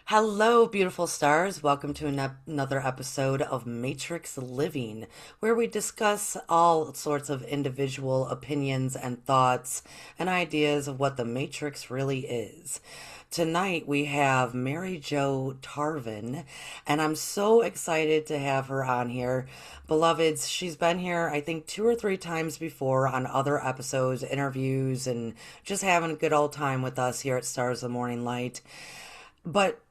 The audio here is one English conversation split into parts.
Hello, beautiful stars. Welcome to another episode of Matrix Living, where we discuss all sorts of individual opinions and thoughts and ideas of what the Matrix really is. Tonight we have Mary Jo Tarvin, and I'm so excited to have her on here. Beloveds, she's been here, I think, two or three times before on other episodes, interviews, and just having a good old time with us here at Stars of the Morning Light. But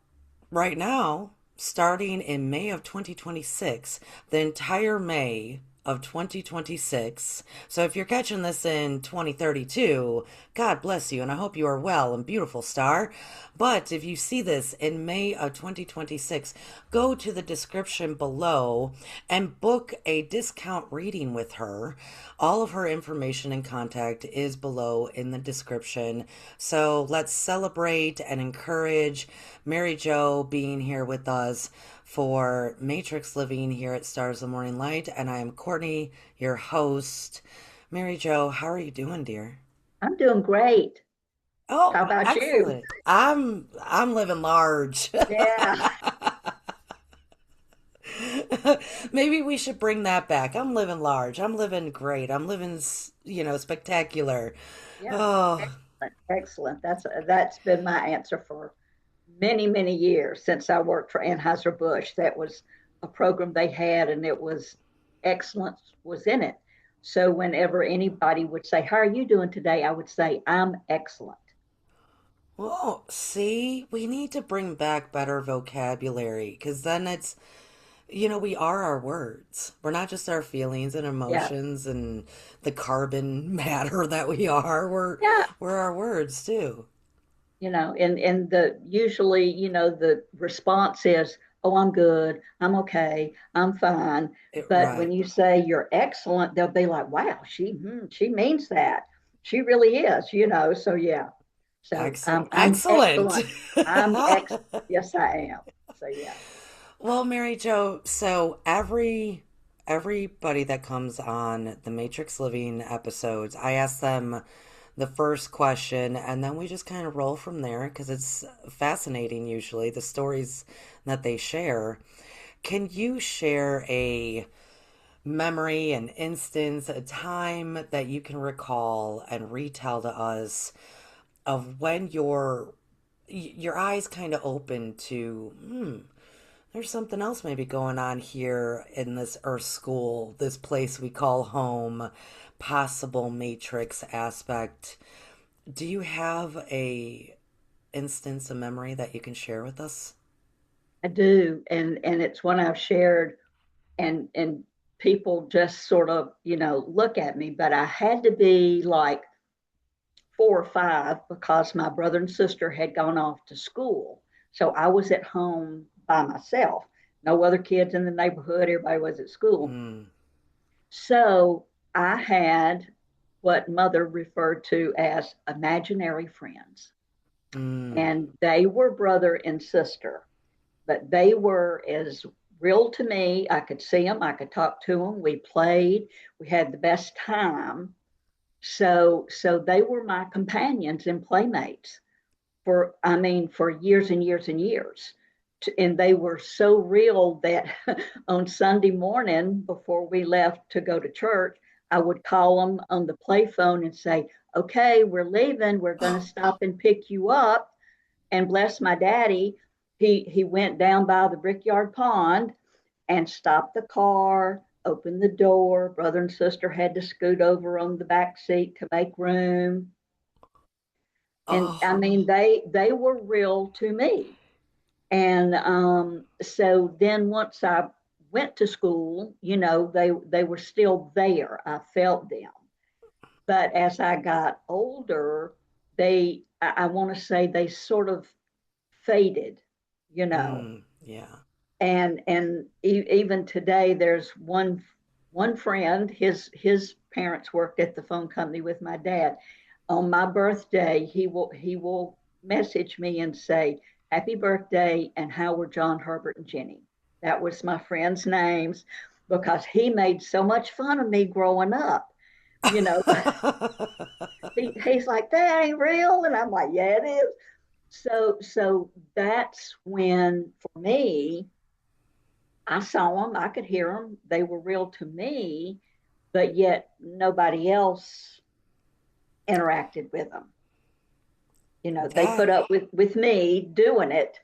right now, starting in May of 2026, the entire May of 2026. So if you're catching this in 2032, God bless you, and I hope you are well and beautiful, star. But if you see this in May of 2026, go to the description below and book a discount reading with her. All of her information and contact is below in the description. So let's celebrate and encourage Mary Jo being here with us for Matrix Living here at Stars of the Morning Light. And I am Courtney, your host. Mary Jo, how are you doing, dear? I'm doing great. Oh, How about you? excellent. I'm living large. Yeah, Maybe we should bring that back. I'm living large. I'm living great. I'm living, spectacular. yeah, Oh, excellent, excellent. That's been my answer for many, many years since I worked for Anheuser-Busch. That was a program they had, and it was excellence was in it. So whenever anybody would say, "How are you doing today?" I would say, "I'm excellent." well, see, we need to bring back better vocabulary because then we are our words. We're not just our feelings and Yeah, emotions and the carbon matter that we are. We're yeah. we're our words too. And the usually, the response is, "Oh, I'm good, I'm okay, I'm fine." But when Right. you say you're excellent, they'll be like, "Wow, she means that. She really is." So yeah. So Excellent. I'm Excellent. excellent. I'm ex. Yes, I am. So yeah, Well, Mary Jo, so everybody that comes on the Matrix Living episodes, I ask them the first question and then we just kind of roll from there because it's fascinating usually the stories that they share. Can you share a memory, an instance, a time that you can recall and retell to us of when your eyes kind of open to there's something else maybe going on here in this Earth School, this place we call home, possible Matrix aspect. Do you have a instance, a memory that you can share with us? I do, and it's one I've shared, and people just sort of look at me, but I had to be like 4 or 5 because my brother and sister had gone off to school. So I was at home by myself. No other kids in the neighborhood. Everybody was at school. Mm, So I had what mother referred to as imaginary friends. mm. And they were brother and sister, but they were as real to me. I could see them, I could talk to them. We played, we had the best time. So they were my companions and playmates for years and years and years. And they were so real that on Sunday morning before we left to go to church, I would call them on the play phone and say, "Okay, we're leaving. We're going to stop and pick you up." And bless my daddy, he went down by the Brickyard Pond and stopped the car, opened the door. Brother and sister had to scoot over on the back seat to make room. And I Oh, mean, they were real to me. And so then once I went to school, they were still there. I felt them. But as I got older, I want to say they sort of faded, you know. yeah. And even today, there's one friend. His parents worked at the phone company with my dad. On my birthday, he will message me and say, "Happy birthday," and "How were John, Herbert, and Jenny?" That was my friends' names because he made so much fun of me growing up. You know, he's like, "That ain't real," and I'm like, "Yeah, it is." So that's when, for me, I saw them, I could hear them, they were real to me, but yet nobody else interacted with them. They That put up with me doing it,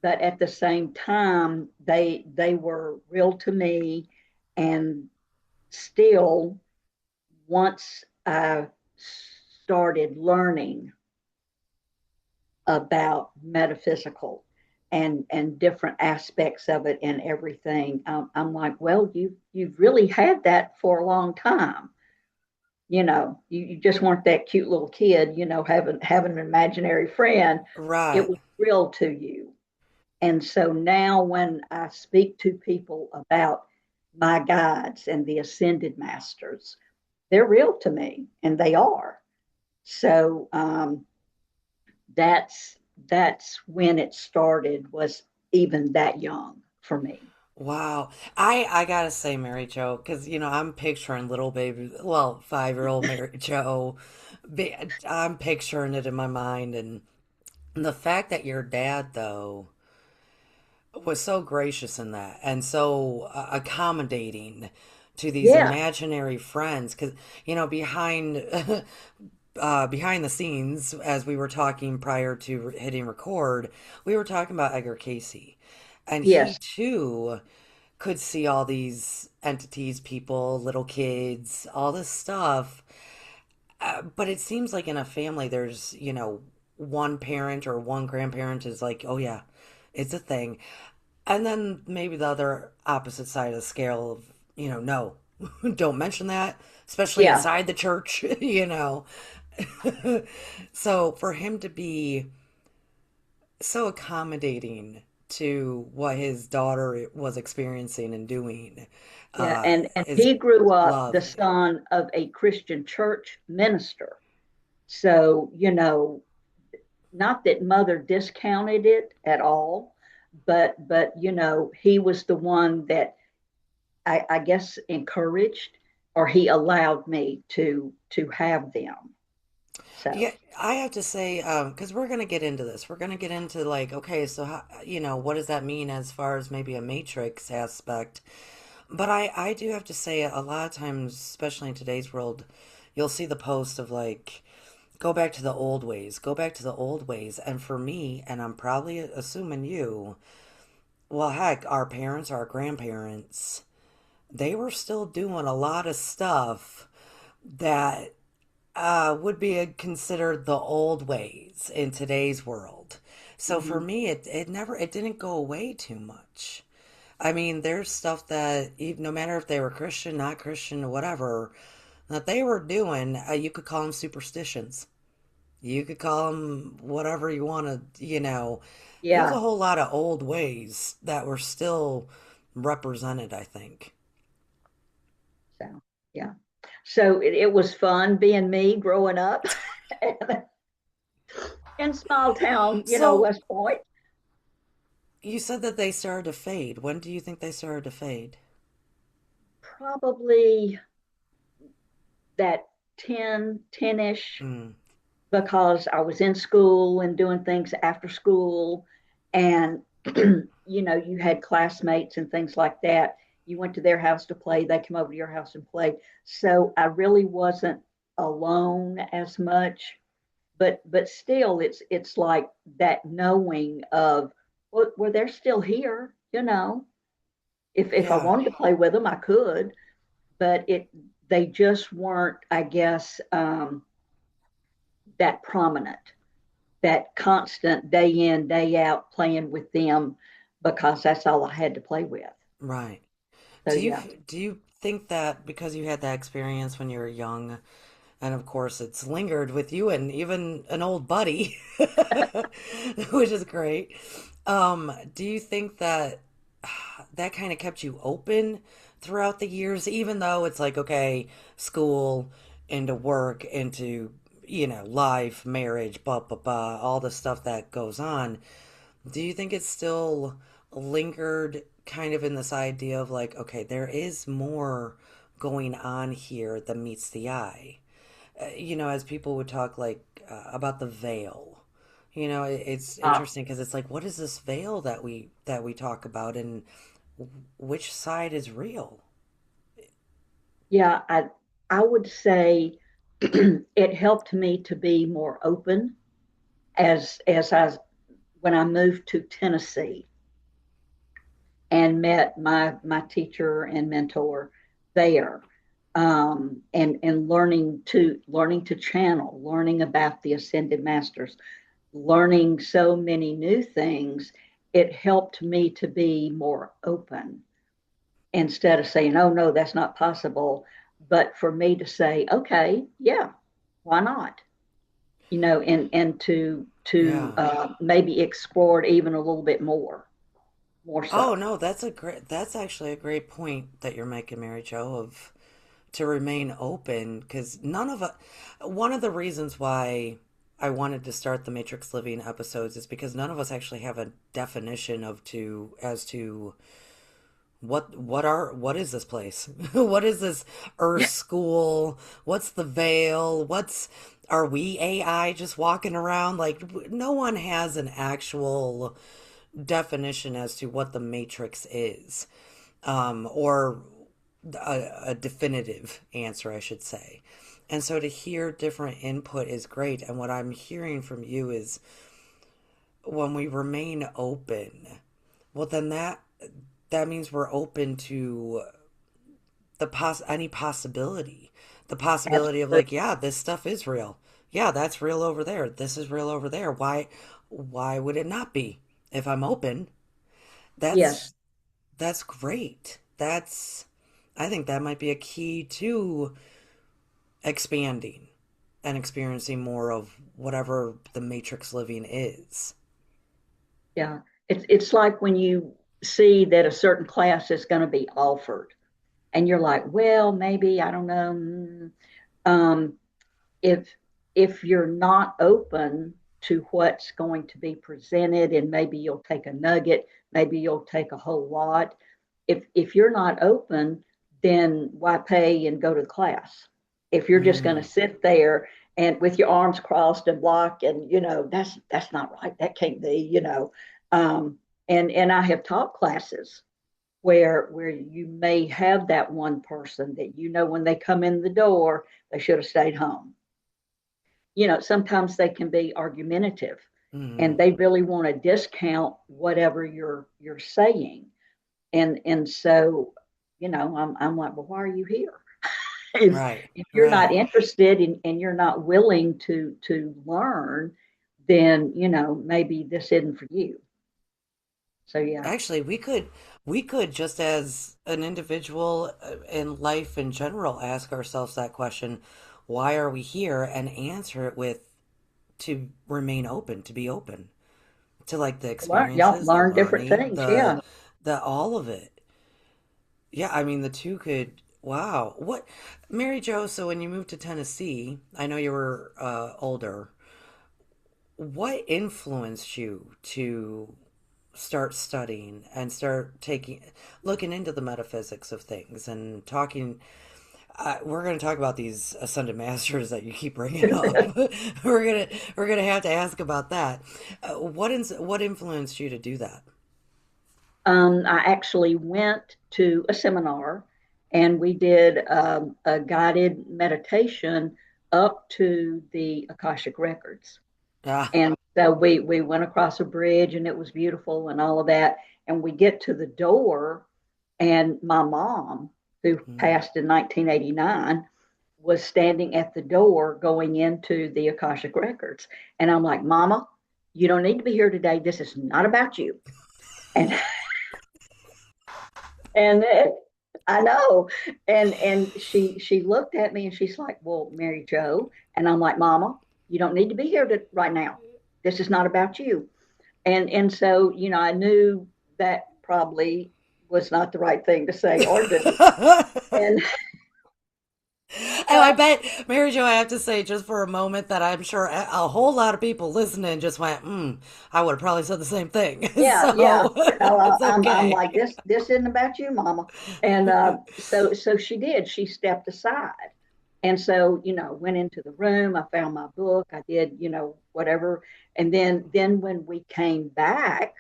but at the same time, they were real to me, and still, once I started learning about metaphysical and different aspects of it and everything, I'm like, well, you've really had that for a long time. You just weren't that cute little kid, having an imaginary friend. It right. was real to you. And so now when I speak to people about my guides and the ascended masters, they're real to me, and they are. So that's that's when it started, was even that young for me. Wow. I gotta say, Mary Jo, because I'm picturing little baby, well, 5-year-old Mary Jo. I'm picturing it in my mind, and the fact that your dad, though, was so gracious in that and so accommodating to these Yeah. imaginary friends, because behind behind the scenes, as we were talking prior to hitting record, we were talking about Edgar Casey, and he Yes. too could see all these entities, people, little kids, all this stuff. But it seems like in a family, there's, one parent or one grandparent is like, oh yeah, it's a thing. And then maybe the other opposite side of the scale of, no, don't mention that, especially Yeah. inside the church, So for him to be so accommodating to what his daughter was experiencing and doing Yeah. And is he grew up the lovely. son of a Christian church minister. So, not that mother discounted it at all, but he was the one that I guess encouraged, or he allowed me to have them. Yeah, So I have to say, because we're gonna get into this. We're gonna get into like, okay, so how, what does that mean as far as maybe a matrix aspect? But I do have to say, a lot of times, especially in today's world, you'll see the post of like, go back to the old ways, go back to the old ways. And for me, and I'm probably assuming you, well, heck, our parents, our grandparents, they were still doing a lot of stuff that would be considered the old ways in today's world. So for mhm. me, it didn't go away too much. I mean, there's stuff that no matter if they were Christian, not Christian, or whatever, that they were doing, you could call them superstitions. You could call them whatever you want to, There's a Yeah. whole lot of old ways that were still represented, I think. So yeah. So it was fun being me growing up in small town, So West Point. you said that they started to fade. When do you think they started to fade? Probably that 10-ish, Mm, because I was in school and doing things after school. And, you had classmates and things like that. You went to their house to play, they come over to your house and play. So I really wasn't alone as much. But still, it's like that knowing of, well, they're still here. If I yeah, wanted to play with them, I could, but they just weren't, I guess, that prominent, that constant day in, day out playing with them, because that's all I had to play with. right. So yeah. Do you think that because you had that experience when you were young, and of course it's lingered with you and even an old buddy, which is great. Do you think that that kind of kept you open throughout the years, even though it's like, okay, school, into work, into, life, marriage, blah, blah, blah, all the stuff that goes on. Do you think it's still lingered kind of in this idea of like, okay, there is more going on here than meets the eye? As people would talk like about the veil, It's Uh, interesting because it's like, what is this veil that we talk about, and which side is real? yeah, I would say it helped me to be more open as I when I moved to Tennessee and met my teacher and mentor there, and learning to channel, learning about the ascended masters, learning so many new things. It helped me to be more open instead of saying, "Oh no, that's not possible," but for me to say, "Okay, yeah, why not?" And to Yeah. maybe explore it even a little bit more Oh so. no, that's actually a great point that you're making, Mary Jo, of to remain open, because one of the reasons why I wanted to start the Matrix Living episodes is because none of us actually have a definition of to as to what is this place? What is this Earth Yeah. school? What's the veil? What's Are we AI just walking around? Like, no one has an actual definition as to what the Matrix is, or a definitive answer, I should say. And so to hear different input is great. And what I'm hearing from you is when we remain open, well, then that means we're open to any possibility. The possibility of, Absolutely. like, yeah, this stuff is real. Yeah, that's real over there. This is real over there. Why would it not be? If I'm open, that's Yes. that's great. I think that might be a key to expanding and experiencing more of whatever the matrix living is. Yeah. It's like when you see that a certain class is going to be offered, and you're like, well, maybe I don't know. Um, if if you're not open to what's going to be presented, and maybe you'll take a nugget, maybe you'll take a whole lot. If you're not open, then why pay and go to the class? If you're just going to Mm, sit there and with your arms crossed and block, and that's not right. That can't be. Um, and I have taught classes where you may have that one person that when they come in the door, they should have stayed home. Sometimes they can be argumentative, and mm, they really want to discount whatever you're saying. And so, I'm like, well, why are you here? if, right, if you're not right. interested and you're not willing to learn, then maybe this isn't for you. So yeah. Actually, we could just as an individual, in life in general, ask ourselves that question, why are we here, and answer it with to remain open, to be open to, like, the Y'all experiences, the learn different learning, things. Yeah. the all of it. Yeah, I mean, the two could. Wow. Mary Jo, so when you moved to Tennessee, I know you were older. What influenced you to start studying and start looking into the metaphysics of things and talking? We're going to talk about these ascended masters that you keep bringing up. We're gonna have to ask about that. What influenced you to do that? I actually went to a seminar, and we did a guided meditation up to the Akashic Records. Ah, And so we went across a bridge, and it was beautiful and all of that. And we get to the door, and my mom, who mm. passed in 1989, was standing at the door going into the Akashic Records. And I'm like, Mama, you don't need to be here today. This is not about you. And and I know. And she looked at me, and she's like, "Well, Mary Jo," and I'm like, "Mama, you don't need to be here right now. This is not about you." And so I knew that probably was not the right thing to say or do. And Oh, I but bet, Mary Jo, I have to say just for a moment that I'm sure a whole lot of people listening just went, I would have probably said the same thing. yeah, yeah. So I, it's I'm okay. like, this isn't about you, Mama. And so she did. She stepped aside. And so, went into the room, I found my book, I did, whatever. And then when we came back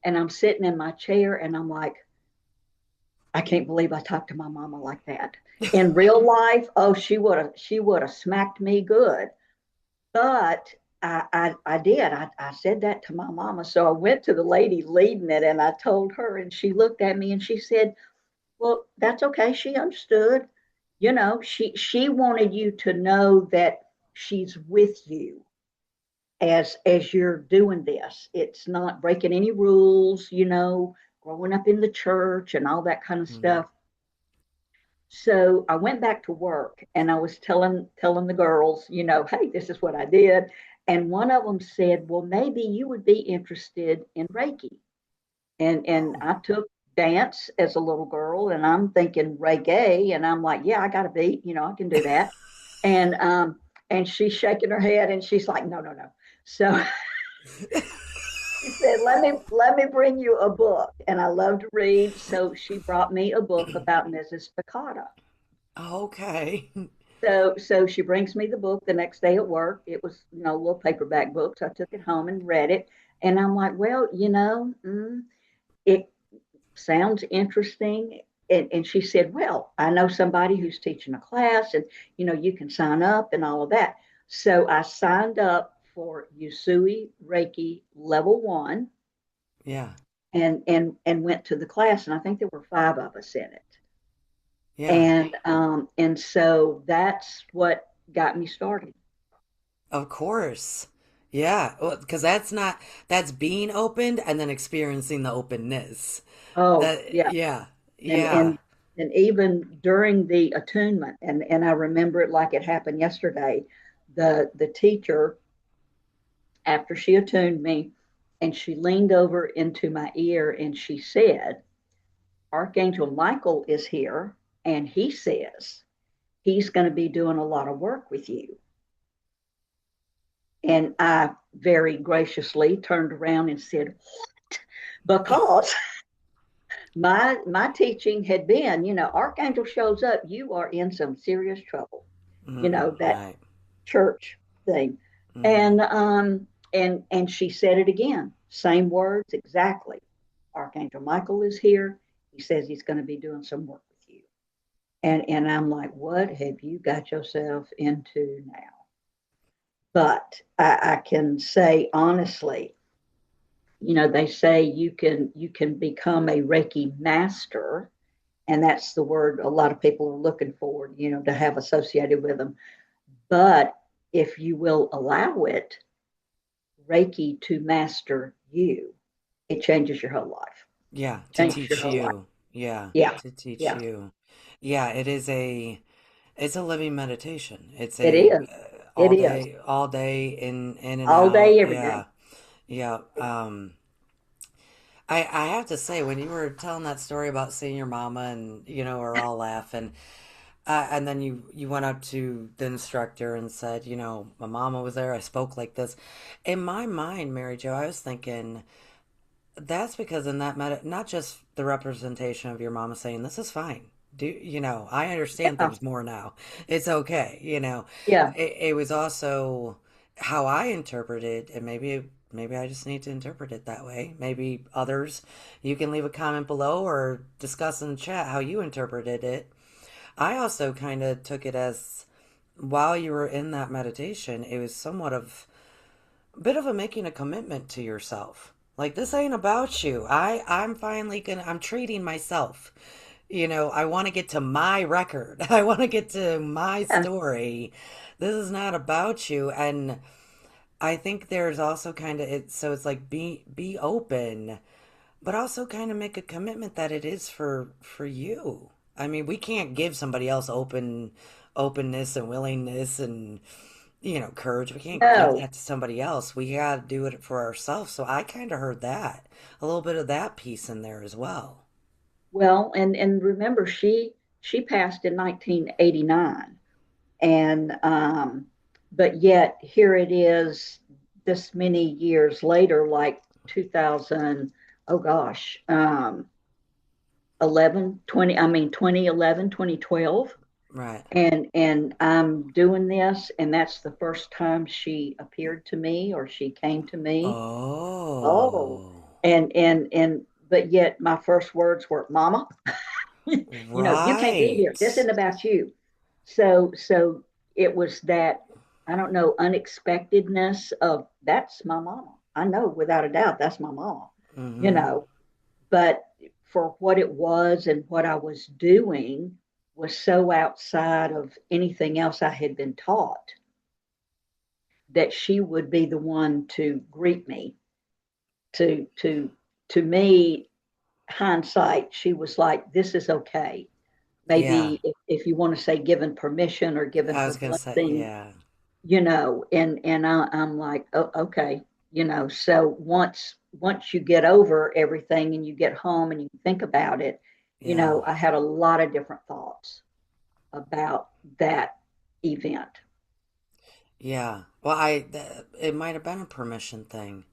and I'm sitting in my chair and I'm like, I can't believe I talked to my mama like that. In real life, oh, she would have smacked me good. But I did. I said that to my mama. So I went to the lady leading it and I told her, and she looked at me and she said, well, that's okay. She understood. She wanted you to know that she's with you as you're doing this. It's not breaking any rules, growing up in the church and all that kind of Mm. stuff. So I went back to work and I was telling the girls, hey, this is what I did. And one of them said, well, maybe you would be interested in Reiki. And Oh. I took dance as a little girl and I'm thinking reggae and I'm like, yeah, I got a beat, I can do that. And she's shaking her head and she's like, no, no, no. So she said, let me bring you a book. And I love to read. So she brought me a book about Mrs. Picata. Okay. So she brings me the book the next day at work. It was, a little paperback book. So I took it home and read it. And I'm like, well, it sounds interesting. And she said, well, I know somebody who's teaching a class and, you can sign up and all of that. So I signed up for Usui Reiki level 1 Yeah. and went to the class. And I think there were 5 of us in it. Yeah. And so that's what got me started. Of course. Yeah. Because that's being opened and then experiencing the openness. Oh, That, yeah. yeah. And Yeah. and and even during the attunement, and I remember it like it happened yesterday, the teacher, after she attuned me, and she leaned over into my ear and she said, Archangel Michael is here, and he says he's going to be doing a lot of work with you. And I very graciously turned around and said, because my teaching had been, Archangel shows up, you are in some serious trouble. That Right. church thing. Mm-hmm. And she said it again, same words exactly. Archangel Michael is here. He says he's going to be doing some work with you. And I'm like, what have you got yourself into now? But I can say honestly, they say you can become a Reiki master, and that's the word a lot of people are looking for, to have associated with them. But if you will allow it, Reiki to master you, it changes your whole life. Yeah. To Changes your teach whole life. you. Yeah. Yeah, To teach yeah, you. Yeah. It's a living meditation. It's it a is. It is all day in and all out. day, every day. Yeah. Yeah. I have to say, when you were telling that story about seeing your mama and, we're all laughing, and then you went up to the instructor and said, my mama was there, I spoke like this. In my mind, Mary Jo, I was thinking, that's because in that not just the representation of your mama saying, this is fine. I understand Yeah, things more now. It's okay, yeah. It was also how I interpreted, and maybe I just need to interpret it that way. Maybe others, you can leave a comment below or discuss in the chat how you interpreted it. I also kind of took it as, while you were in that meditation, it was somewhat of a bit of a making a commitment to yourself. Like, this ain't about you. I'm finally gonna, I'm treating myself. I want to get to my record. I want to get to my Yeah. story. This is not about you. And I think there's also kind of it, so it's like, be open, but also kind of make a commitment that it is for you. I mean, we can't give somebody else openness and willingness and, courage. We can't give No. that to somebody else. We got to do it for ourselves. So I kind of heard that, a little bit of that piece in there as well. Well, and remember, she passed in 1989, and but yet here it is, this many years later, like 2000. Oh gosh, 11, 20. I mean 2011, 2012. Right. And I'm doing this, and that's the first time she appeared to me or she came to me. Oh, Oh, but yet my first words were, "Mama, you can't be here. This right. isn't about you." So it was that, I don't know, unexpectedness of, that's my mama. I know without a doubt that's my mama, you Mm-hmm. know, but for what it was and what I was doing was so outside of anything else I had been taught, that she would be the one to greet me. To to to me, hindsight, she was like, this is okay. Yeah. Maybe if you want to say given permission or given I her was gonna say, blessing, yeah. and I'm like, oh, okay. So once you get over everything and you get home and you think about it, Yeah. I had a lot of different thoughts about that event. Yeah. Well, it might have been a permission thing.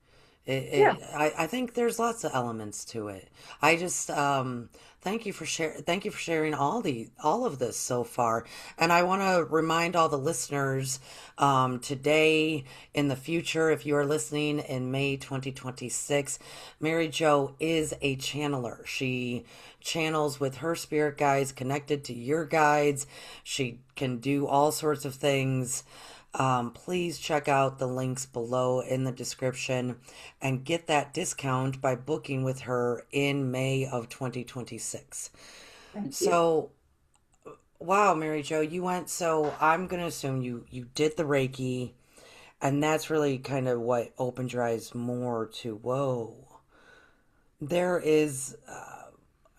Yeah. I think there's lots of elements to it. I just thank you for sharing all of this so far. And I want to remind all the listeners today, in the future, if you are listening in May 2026, Mary Jo is a channeler. She channels with her spirit guides connected to your guides. She can do all sorts of things. Please check out the links below in the description and get that discount by booking with her in May of 2026. Thank you. So, wow, Mary Jo, you went, so I'm going to assume you did the Reiki, and that's really kind of what opened your eyes more to, whoa, there is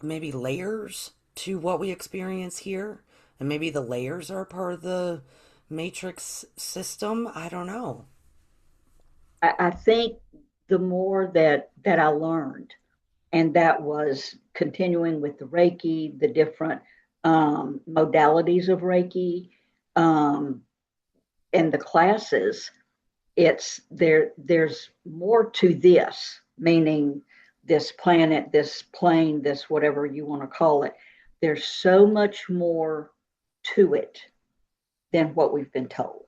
maybe layers to what we experience here, and maybe the layers are part of the matrix system. I don't know. I think the more that I learned, and that was continuing with the Reiki, the different modalities of Reiki, um, and the classes, it's there's more to this, meaning this planet, this plane, this whatever you want to call it. There's so much more to it than what we've been told.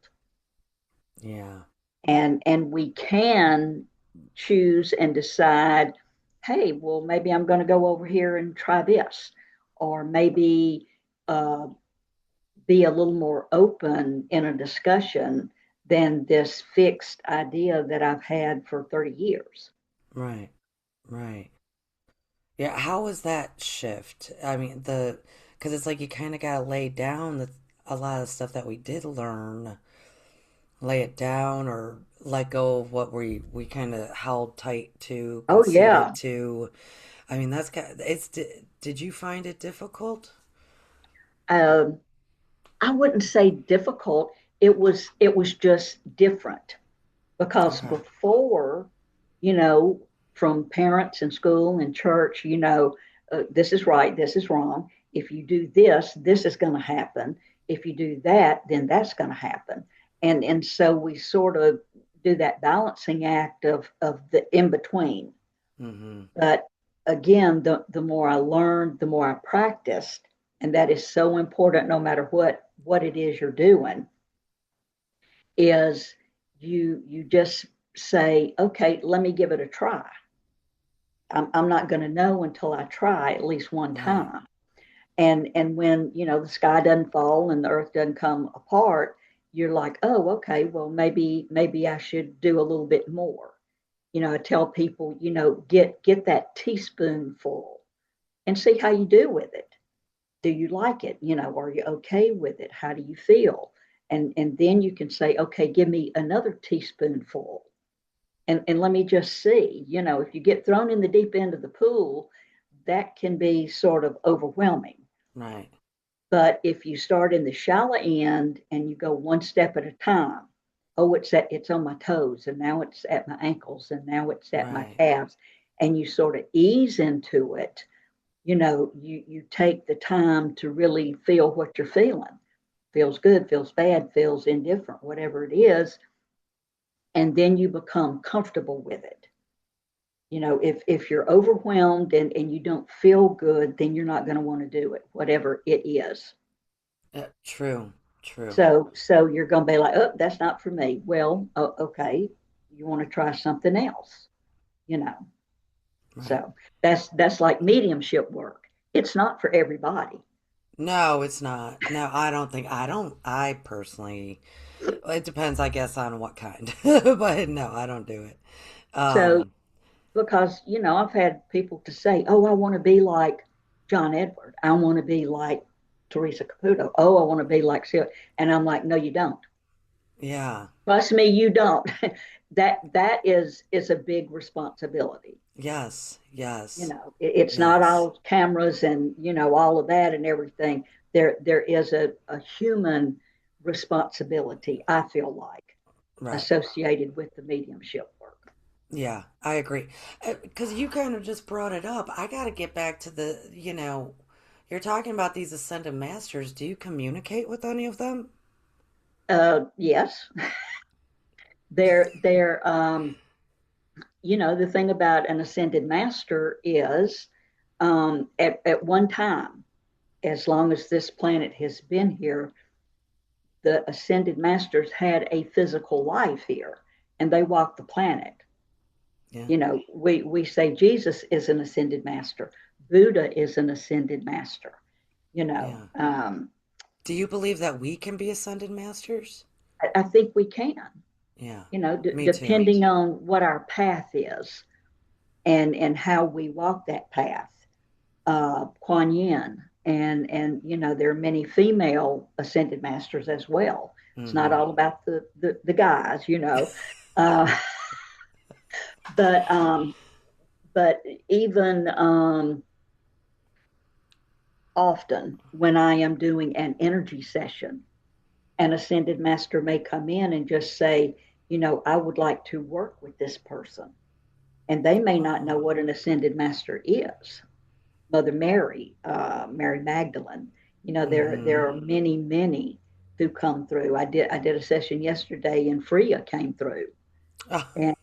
Yeah. And we can choose and decide, hey, well, maybe I'm going to go over here and try this, or maybe uh, be a little more open in a discussion than this fixed idea that I've had for 30 years. Right. Right. Yeah. How was that shift? I mean, because it's like you kind of got to lay down a lot of stuff that we did learn, lay it down or let go of what we kind of held tight to, Oh yeah. conceded to. I mean, did you find it difficult? um, I wouldn't say difficult. It was just different, because Okay. before, you know, from parents and school and church, this is right, this is wrong. If you do this, this is going to happen. If you do that, then that's going to happen. And so we sort of do that balancing act of the in between. Mm-hmm. But again, the more I learned, the more I practiced, and that is so important no matter what it is you're doing, is you just say, okay, let me give it a try. I'm not going to know until I try at least one Right. time. And when the sky doesn't fall and the earth doesn't come apart, you're like, oh, okay, well, maybe I should do a little bit more. I tell people, get that teaspoonful and see how you do with it. Do you like it? Are you okay with it? How do you feel? And then you can say, okay, give me another teaspoonful, and let me just see. If you get thrown in the deep end of the pool, that can be sort of overwhelming. Right. But if you start in the shallow end and you go one step at a time, oh, it's on my toes, and now it's at my ankles, and now it's at my Right. calves, and you sort of ease into it. You take the time to really feel what you're feeling. Feels good, feels bad, feels indifferent, whatever it is, and then you become comfortable with it. If you're overwhelmed and you don't feel good, then you're not going to want to do it, whatever it is. True, true. So you're going to be like, oh, that's not for me. Well, okay, you want to try something else, you know. Right. So that's like mediumship work. It's not for everybody. No, it's not. No, I personally, it depends, I guess, on what kind. But no, I don't do it. So Um, because I've had people to say, oh, I want to be like John Edward. I want to be like Teresa Caputo. Oh, I want to be like Sylvia. And I'm like, no, you don't. yeah. Trust me, you don't. That is a big responsibility. Yes. Yes. It's not Yes. all cameras and all of that and everything. There is a human responsibility, I feel like, Right. associated with the mediumship work. Yeah, I agree. Because you kind of just brought it up. I got to get back to you're talking about these ascended masters. Do you communicate with any of them? Yes, they're the thing about an ascended master is at one time, as long as this planet has been here, the ascended masters had a physical life here and they walked the planet. Yeah. We say Jesus is an ascended master, Buddha is an ascended master, you know. Yeah. Um, Do you believe that we can be ascended masters? I think we can, Yeah. Me too. depending on what our path is and how we walk that path. Kuan Yin, and there are many female ascended masters as well. It's not Mm-hmm. all about the guys, uh, but but even often when I am doing an energy session, an ascended master may come in and just say, I would like to work with this person, and they may not know Oh. what an ascended master is. Mother Mary, Mary Magdalene. Mm-hmm. There are many, many who come through. I did a session yesterday, and Freya came through, Oh, and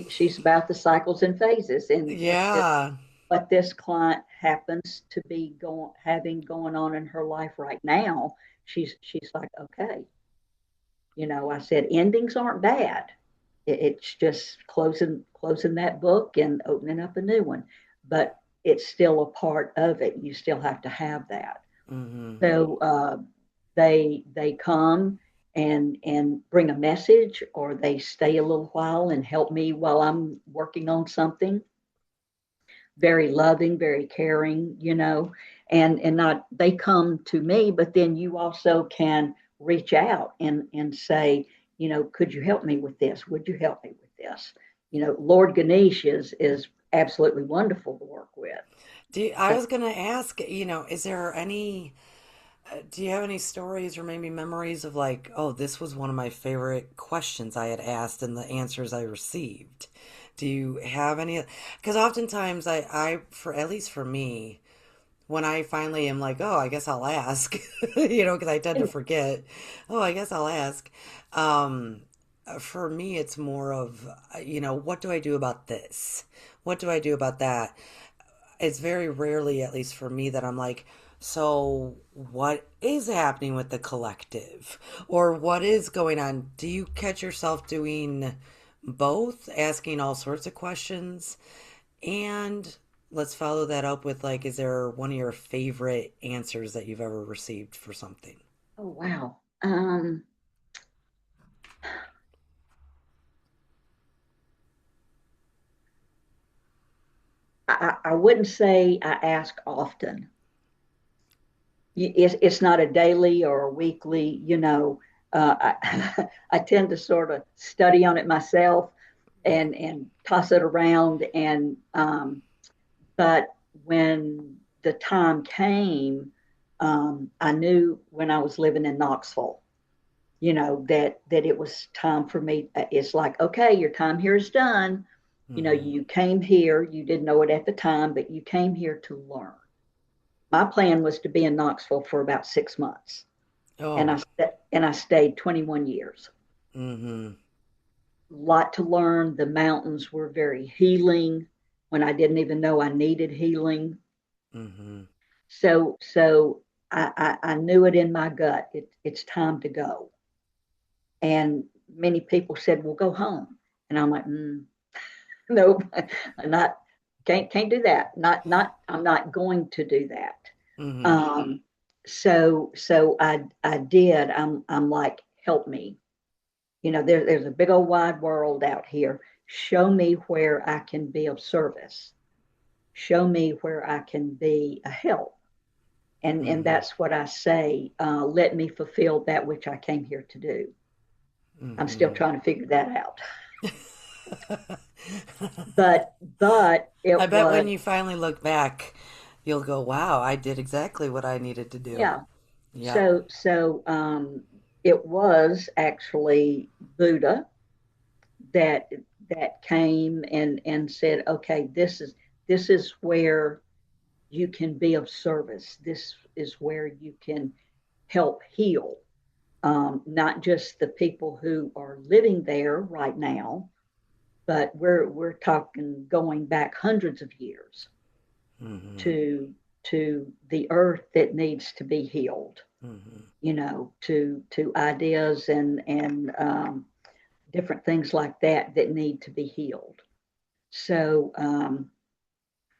she's about the cycles and phases, and yeah. what this client happens to be having going on in her life right now. She's like, okay, I said endings aren't bad. It's just closing that book and opening up a new one, but it's still a part of it. You still have to have that. Mm-hmm. So they come and bring a message, or they stay a little while and help me while I'm working on something. Very loving, very caring, and not they come to me, but then you also can reach out and say, could you help me with this? Would you help me with this? Lord Ganesh is absolutely wonderful to work with. I So, was gonna ask, do you have any stories or maybe memories of like, oh, this was one of my favorite questions I had asked and the answers I received? Do you have any? Because oftentimes for at least for me, when I finally am like, oh, I guess I'll ask, because I tend to forget. Oh, I guess I'll ask. Um, for me, it's more of, what do I do about this? What do I do about that? It's very rarely, at least for me, that I'm like, so what is happening with the collective? Or what is going on? Do you catch yourself doing both, asking all sorts of questions? And let's follow that up with like, is there one of your favorite answers that you've ever received for something? oh wow. I wouldn't say I ask often. It's not a daily or a weekly, I tend to sort of study on it myself Yeah. and toss it around. But when the time came, I knew when I was living in Knoxville, that it was time for me. It's like, okay, your time here is done. Mm-hmm. You came here, you didn't know it at the time, but you came here to learn. My plan was to be in Knoxville for about 6 months, and Oh. I stayed 21 years. Mm-hmm. A lot to learn. The mountains were very healing when I didn't even know I needed healing. Mm-hmm. So I knew it in my gut. It's time to go. And many people said, "Well, go home." And I'm like, nope, not can't do that. Not I'm not going to do that. Mm-hmm. Um, so I did. I'm like, help me. There's a big old wide world out here. Show me where I can be of service. Show me where I can be a help. And Mm-hmm. that's what I say. Let me fulfill that which I came here to do. I'm still Mm-hmm. trying to figure that out. But I it bet was, when you finally look back, you'll go, wow, I did exactly what I needed to do. yeah. Yep. So it was actually Buddha that that came and said, okay, this is where you can be of service. This is where you can help heal, not just the people who are living there right now, but we're talking going back hundreds of years Mm-hmm. to the earth that needs to be healed. Mm-hmm. To ideas and different things like that need to be healed. So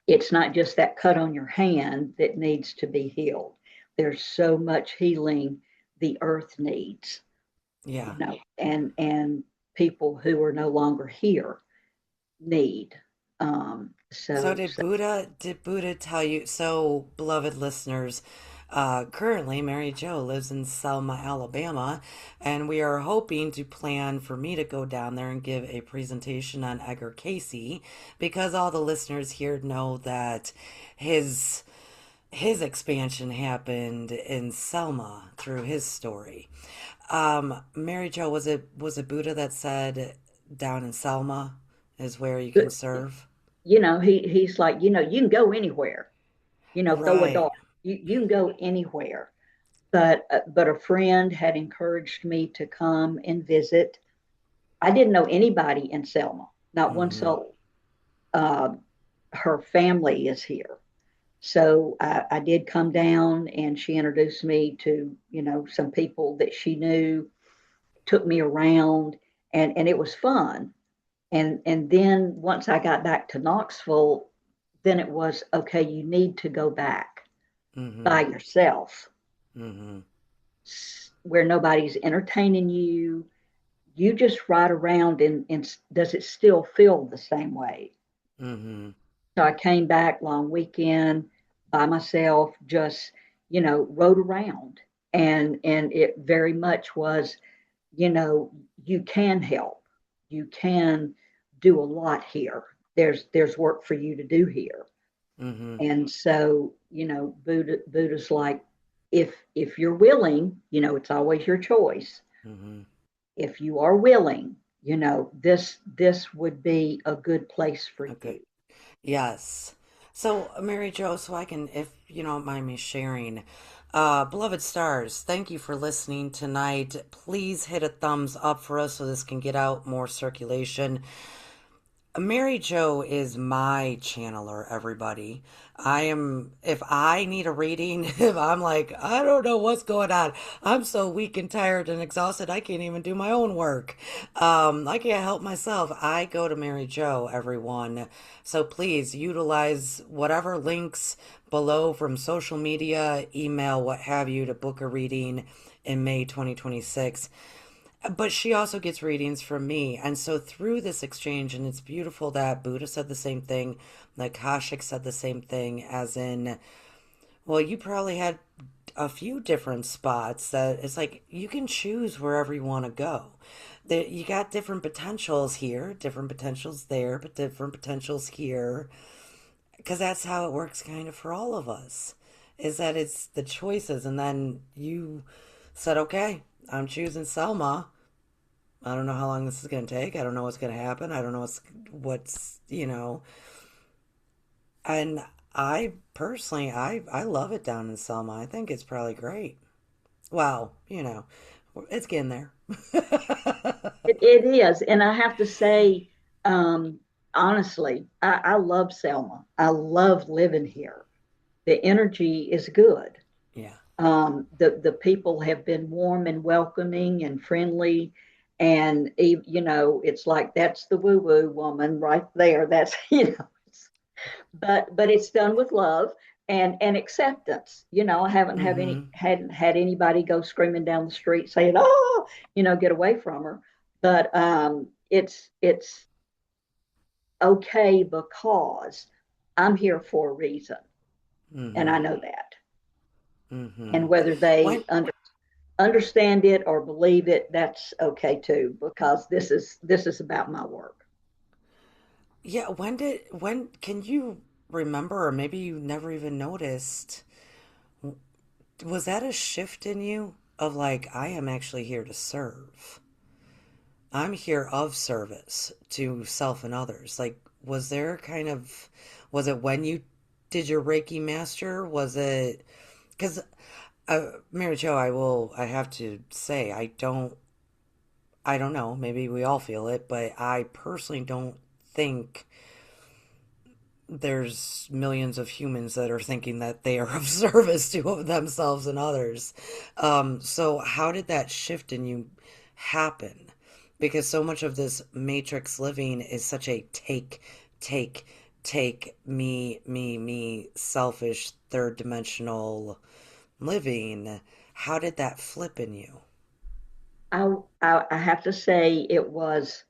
it's not just that cut on your hand that needs to be healed. There's so much healing the earth needs, Yeah. and people who are no longer here need. Um, So so, so did Buddha tell you, so beloved listeners, currently Mary Jo lives in Selma, Alabama, and we are hoping to plan for me to go down there and give a presentation on Edgar Casey because all the listeners here know that his his expansion happened in Selma through his story. Mary Jo, was it Buddha that said down in Selma is where you can serve? he's like, you can go anywhere. Throw a Right. dart. You can go anywhere. But a friend had encouraged me to come and visit. I didn't know anybody in Selma, not one Mm-hmm. soul. Uh, her family is here. So I did come down and she introduced me to, some people that she knew, took me around, and it was fun. And then once I got back to Knoxville, then it was okay, you need to go back Mm-hmm. by yourself Mm-hmm. where nobody's entertaining you. You just ride around and does it still feel the same way? Mm-hmm. So I came back long weekend by myself, just, rode around. And it very much was, you know, you can help. You can do a lot here. There's work for you to do here. Mm-hmm. And so, Buddha's like, if you're willing, it's always your choice. Mm-hmm. If you are willing, this would be a good place for Okay. you. Yes. So, Mary Jo, so I can, if you don't mind me sharing, beloved stars, thank you for listening tonight. Please hit a thumbs up for us so this can get out more circulation. Mary Jo is my channeler, everybody. If I need a reading, if I'm like, I don't know what's going on, I'm so weak and tired and exhausted, I can't even do my own work. I can't help myself. I go to Mary Jo, everyone. So please utilize whatever links below from social media, email, what have you, to book a reading in May 2026. But she also gets readings from me. And so through this exchange, and it's beautiful that Buddha said the same thing, the Akashic said the same thing, as in, well, you probably had a few different spots that it's like you can choose wherever you want to go. You got different potentials here, different potentials there, but different potentials here. Because that's how it works kind of for all of us, is that it's the choices. And then you said, okay, I'm choosing Selma. I don't know how long this is going to take. I don't know what's going to happen. I don't know what's. And I personally, I love it down in Selma. I think it's probably great. Well, it's getting there. It is. And I have to say, um, honestly, I love Selma. I love living here. The energy is good. Yeah. The people have been warm and welcoming and friendly, and it's like that's the woo woo woman right there. That's but it's done with love and acceptance. I haven't have any Mm-hmm. hadn't had anybody go screaming down the street saying, "Oh, get away from her." But it's okay because I'm here for a reason, and Mm-hmm. I know that. Mm-hmm. And whether When they understand it or believe it, that's okay too, because this is about my work. yeah, when can you remember, or maybe you never even noticed, was that a shift in you of like, I am actually here to serve? I'm here of service to self and others. Like, was there kind of, was it when you did your Reiki master? Was it, because Mary Jo, I have to say, I don't know, maybe we all feel it, but I personally don't think there's millions of humans that are thinking that they are of service to themselves and others. So how did that shift in you happen? Because so much of this matrix living is such a take, take, me, selfish, third dimensional living. How did that flip in you? I have to say it was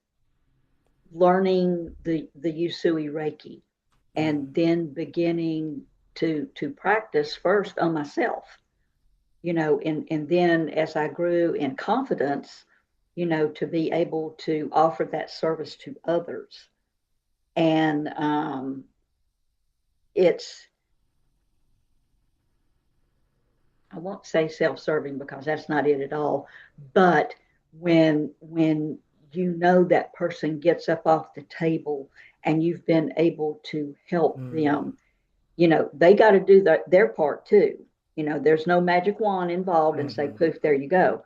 learning the Usui Reiki Mm, and then beginning to practice first on myself, and then as I grew in confidence, to be able to offer that service to others. And it's, I won't say self-serving because that's not it at all, but when that person gets up off the table and you've been able to help mm, them, they got to do their part too. There's no magic wand involved and say mm-hmm. poof, there you go.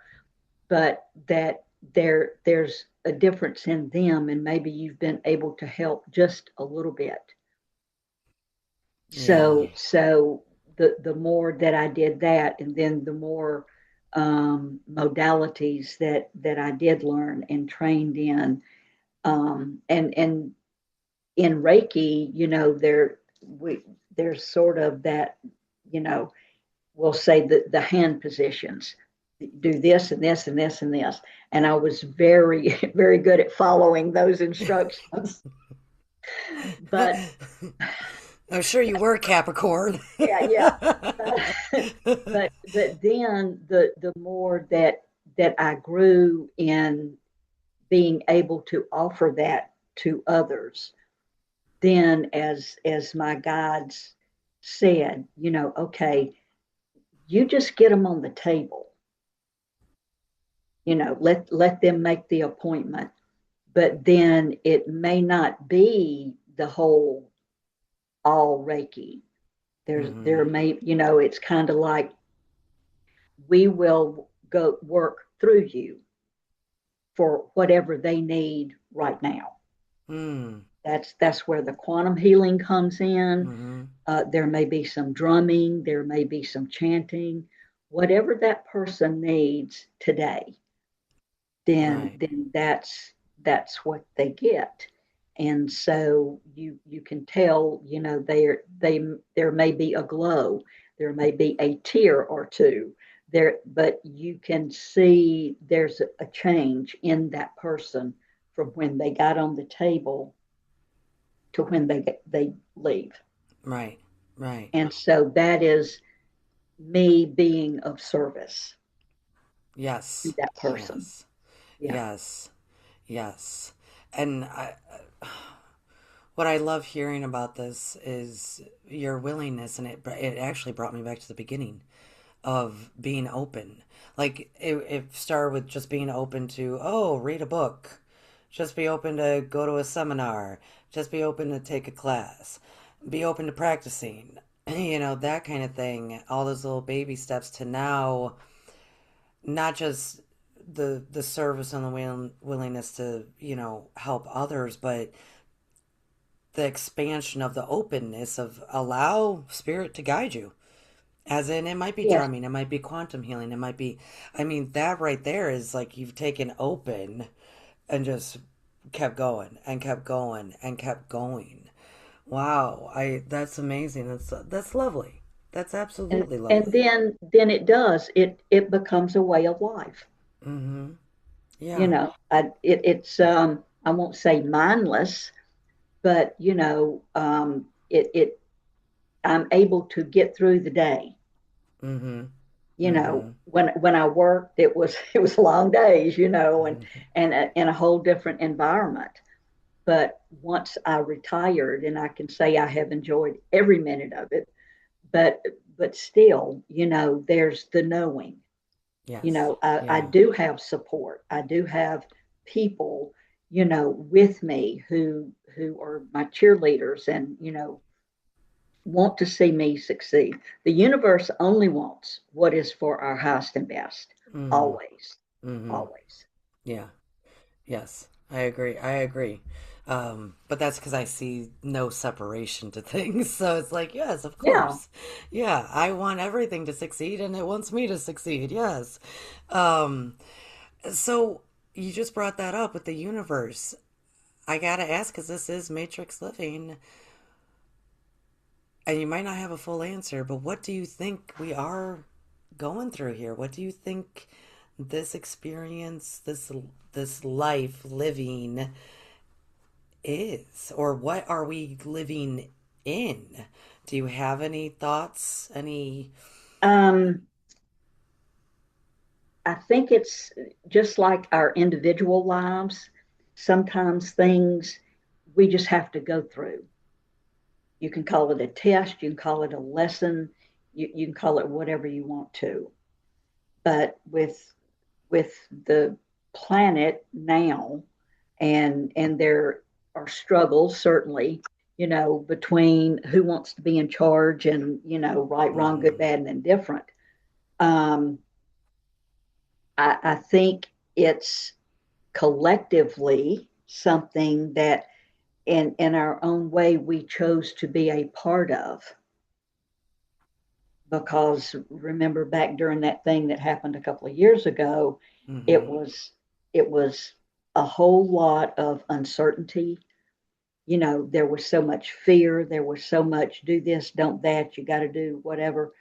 But that there's a difference in them, and maybe you've been able to help just a little bit. Yeah. So the more that I did that, and then the more modalities that I did learn and trained in, and in Reiki, there's sort of that, you know, we'll say the hand positions. Do this and this and this and this, and I was very very good at following those instructions. But I'm sure you were Capricorn. yeah, yeah. But then the more that I grew in being able to offer that to others, then as my guides said, okay, you just get them on the table, let them make the appointment, but then it may not be the whole all Reiki. There Hmm. may, it's kind of like we will go work through you for whatever they need right now. Mm. That's where the quantum healing comes in. Hmm. There may be some drumming, there may be some chanting, whatever that person needs today. Then Right. then that's what they get. And so you can tell, there may be a glow, there may be a tear or two there, but you can see there's a change in that person from when they got on the table to when they leave. Right. Right. And so that is me being of service to Yes. that person. Yes. Yeah. Yes. Yes. And what I love hearing about this is your willingness, and it actually brought me back to the beginning of being open. Like it started with just being open to, oh, read a book, just be open to go to a seminar, just be open to take a class, be open to practicing, that kind of thing. All those little baby steps to now, not just the service and the willingness to help others, but the expansion of the openness of allow spirit to guide you. As in, it might be Yes. drumming, it might be quantum healing, it might be, I mean, that right there is like you've taken open and just kept going and kept going and kept going. Wow, that's amazing. That's lovely. That's And absolutely and lovely. then it becomes a way of life. Mm-hmm. You Yeah. know, it's I won't say mindless, but it I'm able to get through the day. Mm-hmm. You know, Mm-hmm. when I worked, it was long days, and in a whole different environment. But once I retired, and I can say I have enjoyed every minute of it, but still, there's the knowing. Yes. I Yeah. do have support. I do have people, with me who are my cheerleaders, and want to see me succeed. The universe only wants what is for our highest and best, Mm-hmm. always, Mm-hmm. always. Yeah. Yes. I agree. I agree. But that's because I see no separation to things. So it's like, yes, of Yeah. course. Yeah, I want everything to succeed and it wants me to succeed. Yes. Um, so you just brought that up with the universe. I gotta ask, because this is Matrix Living, and you might not have a full answer, but what do you think we are going through here? What do you think this experience, this life living is, or what are we living in? Do you have any thoughts? Any? Um, I think it's just like our individual lives. Sometimes things we just have to go through. You can call it a test, you can call it a lesson, you can call it whatever you want to. But with the planet now, and there are struggles certainly, between who wants to be in charge, and right, wrong, good, Mm-hmm. bad, and indifferent. Um, I think it's collectively something that in our own way we chose to be a part of, because remember back during that thing that happened a couple of years ago, it Mm-hmm. was it was a whole lot of uncertainty. There was so much fear, there was so much do this, don't that, you got to do whatever.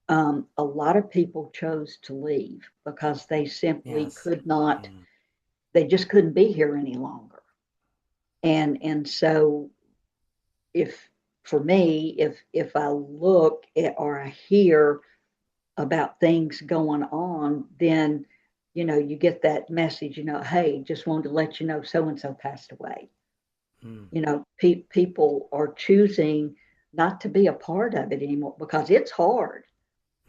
A lot of people chose to leave because they simply Yes. could not, Yeah. they just couldn't be here any longer. And so, if for me, if I look at or I hear about things going on, then you get that message, hey, just wanted to let you know so and so passed away. Mm. People are choosing not to be a part of it anymore because it's hard.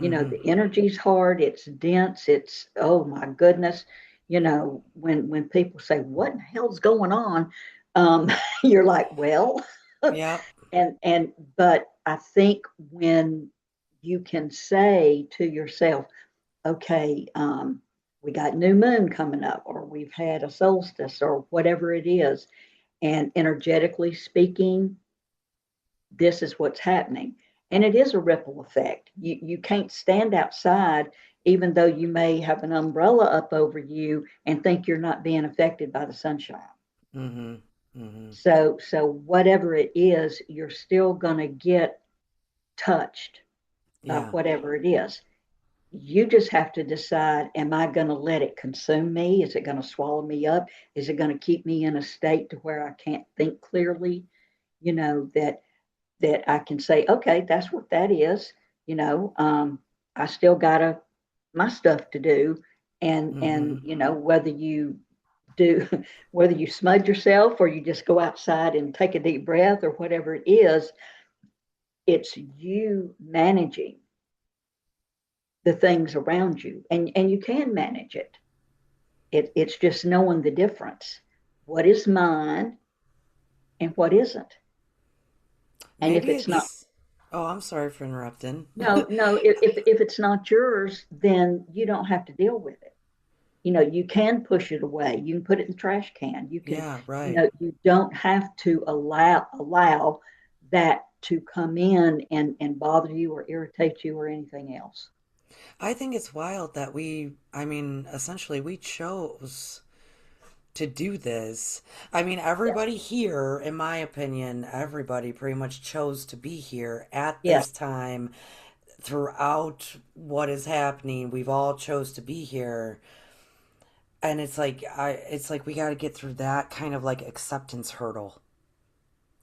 Mm-hmm. The energy's hard, it's dense, it's, oh my goodness. When people say, what in the hell's going on? You're like, well, Yep. and but I think when you can say to yourself, okay, we got new moon coming up, or we've had a solstice, or whatever it is, and energetically speaking, this is what's happening. And it is a ripple effect. You can't stand outside, even though you may have an umbrella up over you, and think you're not being affected by the sunshine. Mm-hmm. Mm-hmm. So whatever it is, you're still going to get touched by Yeah. whatever it is. You just have to decide, am I going to let it consume me? Is it going to swallow me up? Is it going to keep me in a state to where I can't think clearly? That I can say, okay, that's what that is. I still got my stuff to do, and Mm-hmm. whether you do, whether you smudge yourself or you just go outside and take a deep breath or whatever it is, it's you managing the things around you, and you can manage it. It's just knowing the difference, what is mine and what isn't. And if Maybe it's not, it's. Oh, I'm sorry for interrupting. no, if it's not yours, then you don't have to deal with it. You can push it away, you can put it in the trash can, you can, Yeah, right. you don't have to allow that to come in and bother you or irritate you or anything else. I think it's wild that I mean, essentially, we chose to do this. I mean, Yeah. everybody here, in my opinion, everybody pretty much chose to be here at Yes. this time throughout what is happening. We've all chose to be here. And it's like we got to get through that kind of like acceptance hurdle.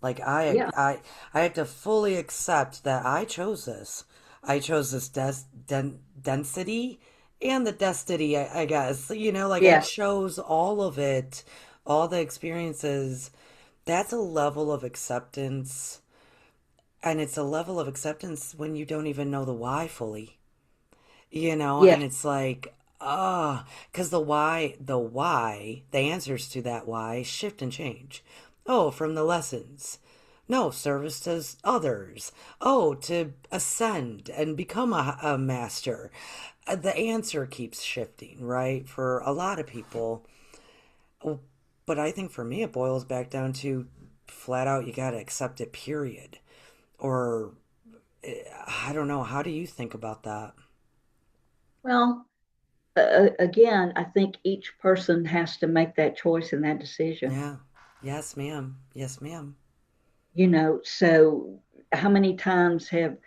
Like Yeah. I have to fully accept that I chose this. I chose this density and the destiny, I guess. You know, like I Yes. chose all of it, all the experiences. That's a level of acceptance. And it's a level of acceptance when you don't even know the why fully. You know, Yes. and it's like, because the answers to that why shift and change. Oh, from the lessons. No, service to others. Oh, to ascend and become a master. The answer keeps shifting, right? For a lot of people. Oh, but I think for me, it boils back down to flat out, you got to accept it, period. Or, I don't know. How do you think about that? Well, again, I think each person has to make that choice and that decision. Yeah. Yes, ma'am. Yes, ma'am. So how many times have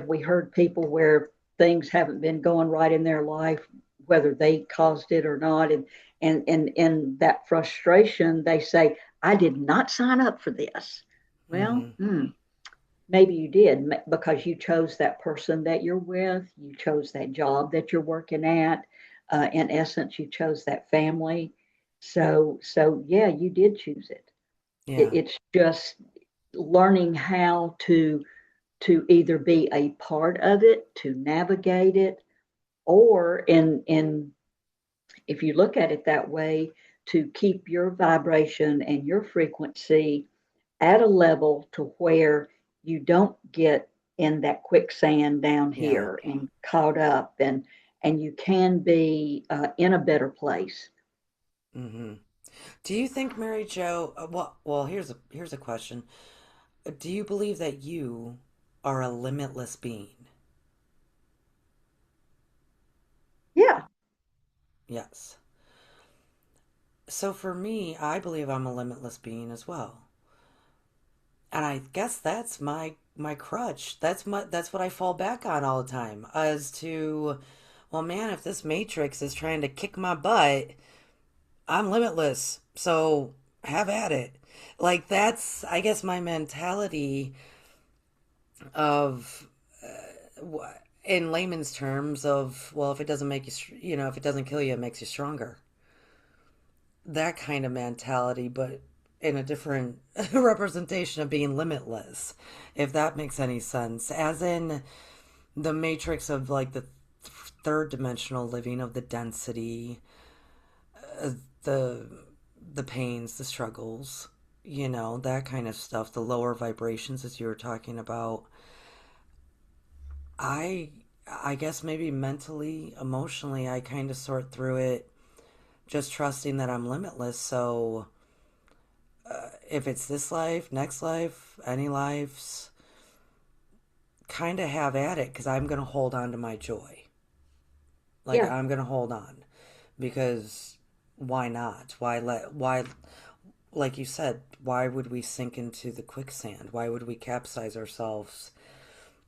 we heard people where things haven't been going right in their life, whether they caused it or not, and in that frustration they say, I did not sign up for this. Well, Mm-hmm. maybe you did because you chose that person that you're with, you chose that job that you're working at. In essence, you chose that family. So yeah, you did choose it. Yeah. It's just learning how to either be a part of it, to navigate it, or in if you look at it that way, to keep your vibration and your frequency at a level to where you don't get in that quicksand down Yeah. here and caught up, and you can be in a better place. Mm-hmm. Do you think, Mary Jo? Well, here's a question. Do you believe that you are a limitless being? Yeah. Yes. So for me, I believe I'm a limitless being as well. And I guess that's my crutch. That's what I fall back on all the time. As to, well, man, if this matrix is trying to kick my butt, I'm limitless. So have at it. Like that's, I guess, my mentality of, in layman's terms, of, well, if it doesn't make you, if it doesn't kill you, it makes you stronger. That kind of mentality, but in a different representation of being limitless, if that makes any sense. As in the matrix of like the third dimensional living of the density, the the pains, the struggles, that kind of stuff, the lower vibrations as you were talking about. I I guess maybe mentally, emotionally, I kind of sort through it just trusting that I'm limitless. So if it's this life, next life, any lives, kind of have at it because I'm going to hold on to my joy. Like Yeah. I'm going to hold on because why not? Like you said, why would we sink into the quicksand? Why would we capsize ourselves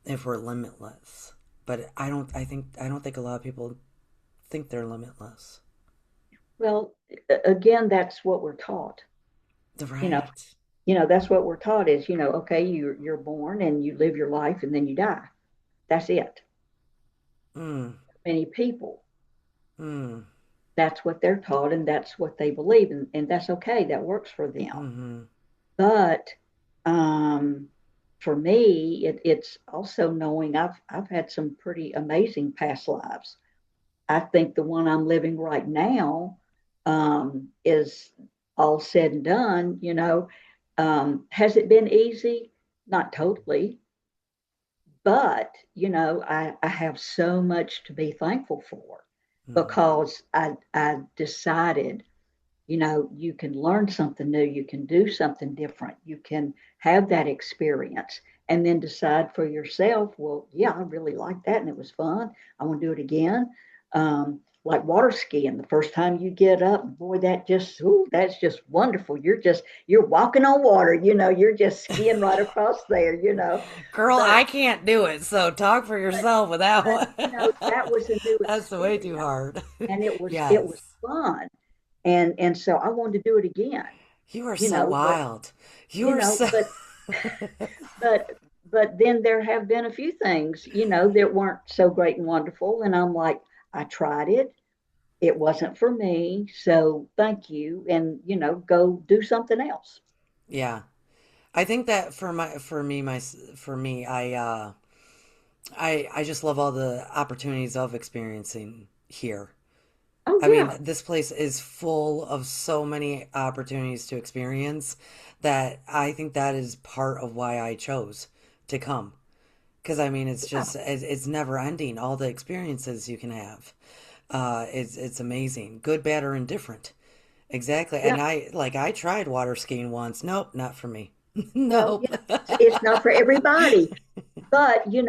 if we're limitless? But I don't think a lot of people think they're limitless. Well, again, that's what we're taught. You know, Right. that's what we're taught is, okay, you're born and you live your life and then you die. That's it. Mm. Many people, Mm. that's what they're taught and that's what they believe, and that's okay. That works for them. Mm-hmm. But um, for me, it's also knowing I've had some pretty amazing past lives. I think the one I'm living right now is all said and done. Has it been easy? Not totally, but I have so much to be thankful for Mm. because I decided You can learn something new, you can do something different, you can have that experience and then decide for yourself, well, yeah, I really liked that and it was fun. I want to do it again. Like water skiing, the first time you get up, boy, that's just wonderful. You're walking on water, you're just skiing right across there, Girl, but I can't do it, so talk for but yourself with that but one. that was a new That's way too experience hard. and it was Yes. fun. And so I wanted to do it again, You are you so know, but wild. You you are know, so. but but then there have been a few things, that weren't so great and wonderful. And I'm like, I tried it. It wasn't for me. So thank you. And, go do something else. Yeah. I think that for me, I just love all the opportunities of experiencing here. Oh I mean, yeah. this place is full of so many opportunities to experience that I think that is part of why I chose to come. Because I mean, Yeah. it's never ending. All the experiences you can have, it's amazing, good, bad, or indifferent. Exactly. Yeah. And I tried water skiing once. Nope, not for me. Well, Nope. it's not for everybody, but you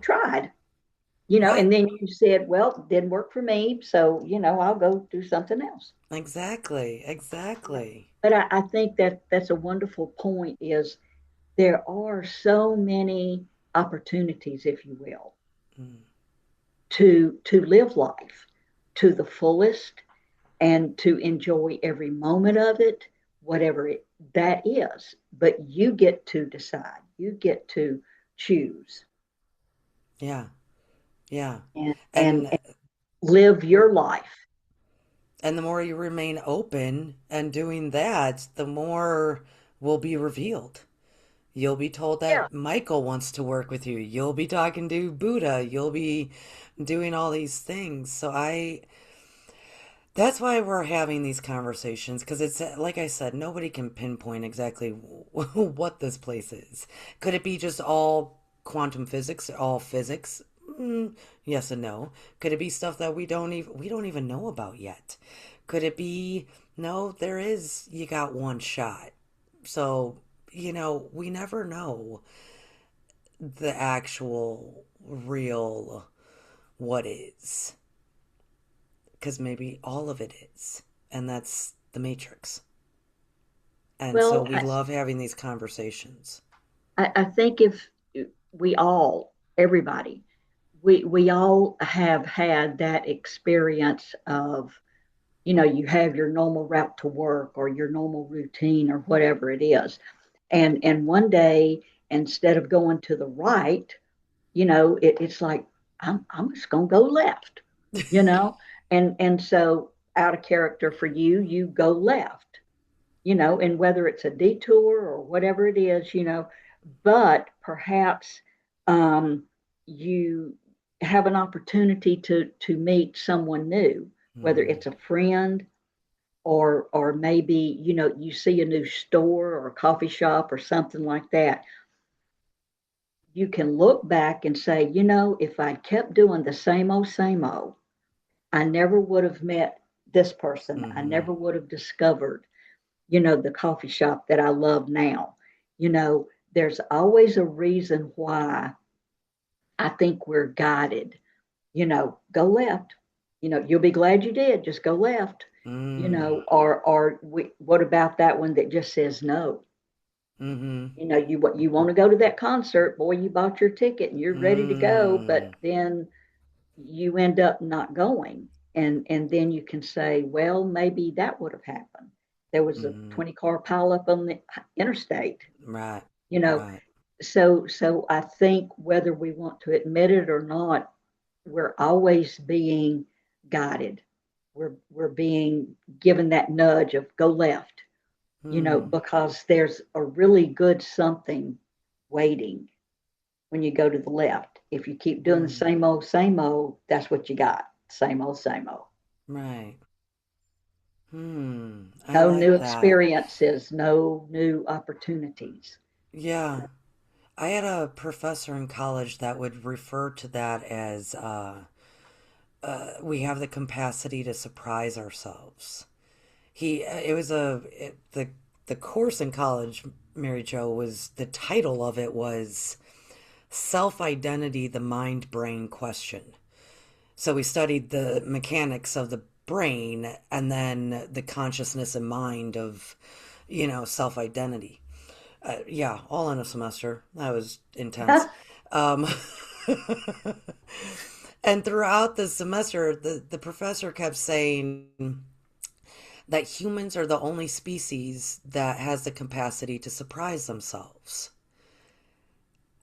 tried, Right. and then you said, well, it didn't work for me. So, I'll go do something else. Exactly. Exactly. But I think that that's a wonderful point is there are so many opportunities, if you will, Mm. to live life to the fullest and to enjoy every moment of it, whatever that is. But you get to decide. You get to choose Yeah. Yeah. and and, And and live your life. And the more you remain open and doing that, the more will be revealed. You'll be told Yeah. that Michael wants to work with you. You'll be talking to Buddha. You'll be doing all these things. That's why we're having these conversations because it's like I said, nobody can pinpoint exactly what this place is. Could it be just all quantum physics, all physics? Yes and no. Could it be stuff that we don't even know about yet? Could it be no, there is you got one shot. So, we never know the actual real what is because maybe all of it is. And that's the Matrix. And so Well, we love having these conversations. I think if we all, everybody, we all have had that experience of, you have your normal route to work or your normal routine or whatever it is. And one day, instead of going to the right, it's like, I'm just gonna go left, you know? And so out of character for you, you go left, and whether it's a detour or whatever it is, but perhaps you have an opportunity to meet someone new, whether Mm, it's a friend or maybe you see a new store or a coffee shop or something like that. You can look back and say, if I'd kept doing the same old, I never would have met this person. I mm-hmm, never would have discovered, the coffee shop that I love now. There's always a reason why I think we're guided. Go left. You'll be glad you did. Just go left. mm, What about that one that just says no? mm-hmm, You want to go to that concert, boy, you bought your ticket and you're ready to go, but mm, then you end up not going. And then you can say, well, maybe that would have happened. There was a mm-hmm. 20-car pileup on the interstate, Right, you know. right. So I think whether we want to admit it or not, we're always being guided. We're being given that nudge of go left, Hmm. because there's a really good something waiting when you go to the left. If you keep doing the Hmm. same old, that's what you got. Same old, same old. Right. I No new like that. experiences, no new opportunities. Yeah. I had a professor in college that would refer to that as we have the capacity to surprise ourselves. it was the course in college, Mary Jo, was the title of it was Self-Identity, the Mind Brain Question. So we studied the mechanics of the brain and then the consciousness and mind of, self-identity. Yeah, all in a semester. That was intense. Um, and throughout the semester, the professor kept saying that humans are the only species that has the capacity to surprise themselves.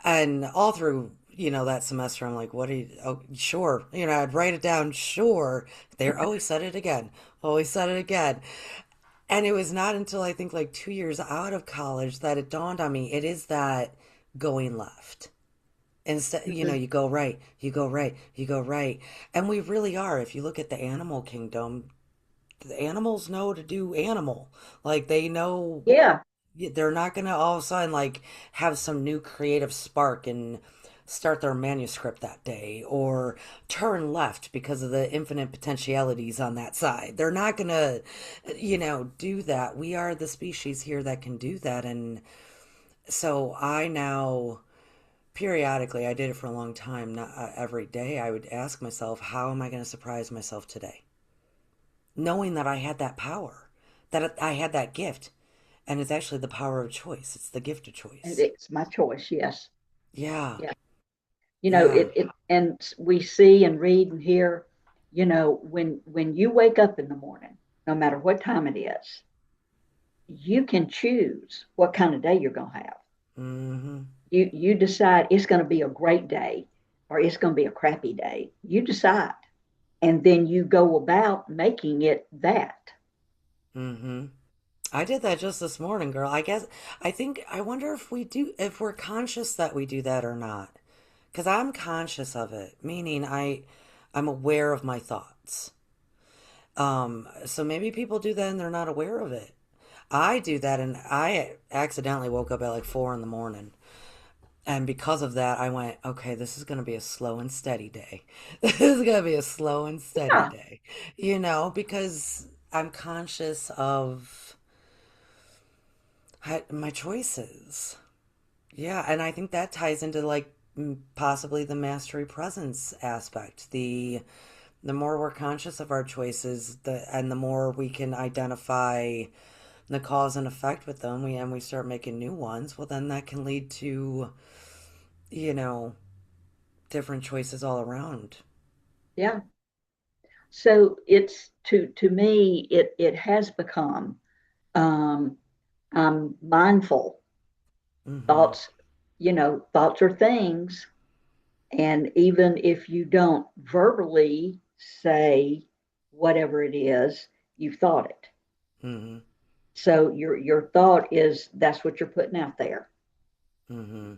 And all through, that semester, I'm like, what do you, oh, sure. I'd write it down, sure. There, oh, he said it again. Oh, he said it again. And it was not until I think like 2 years out of college that it dawned on me it is that going left. Instead, Mhm. you go right, you go right, you go right. And we really are. If you look at the animal kingdom, the animals know to do animal. Like they know Yeah. they're not going to all of a sudden like have some new creative spark and start their manuscript that day or turn left because of the infinite potentialities on that side. They're not going to do that. We are the species here that can do that. And so I now periodically, I did it for a long time, not every day, I would ask myself, how am I going to surprise myself today, knowing that I had that power, that I had that gift. And it's actually the power of choice. It's the gift of And choice. it's my choice. Yes. Yeah. Yeah. Yeah. And we see and read and hear, when you wake up in the morning, no matter what time it is, you can choose what kind of day you're going to have. Mm-hmm. You decide it's going to be a great day or it's going to be a crappy day. You decide, and then you go about making it that. Mm-hmm. I did that just this morning, girl. I wonder if if we're conscious that we do that or not. Because I'm conscious of it, meaning I'm aware of my thoughts. So maybe people do that and they're not aware of it. I do that and I accidentally woke up at like 4 in the morning. And because of that, I went, okay, this is going to be a slow and steady day. This is going to be a slow and steady Yeah. day, because I'm conscious of my choices. Yeah. And I think that ties into like possibly the mastery presence aspect. The more we're conscious of our choices, and the more we can identify the cause and effect with them, we start making new ones, well, then that can lead to, you know, different choices all around. Yeah. So it's to me, it has become um, I'm mindful. Mm-hmm. Thoughts are things. And even if you don't verbally say whatever it is, you've thought it. Mm-hmm. So your thought is that's what you're putting out there. Mm-hmm.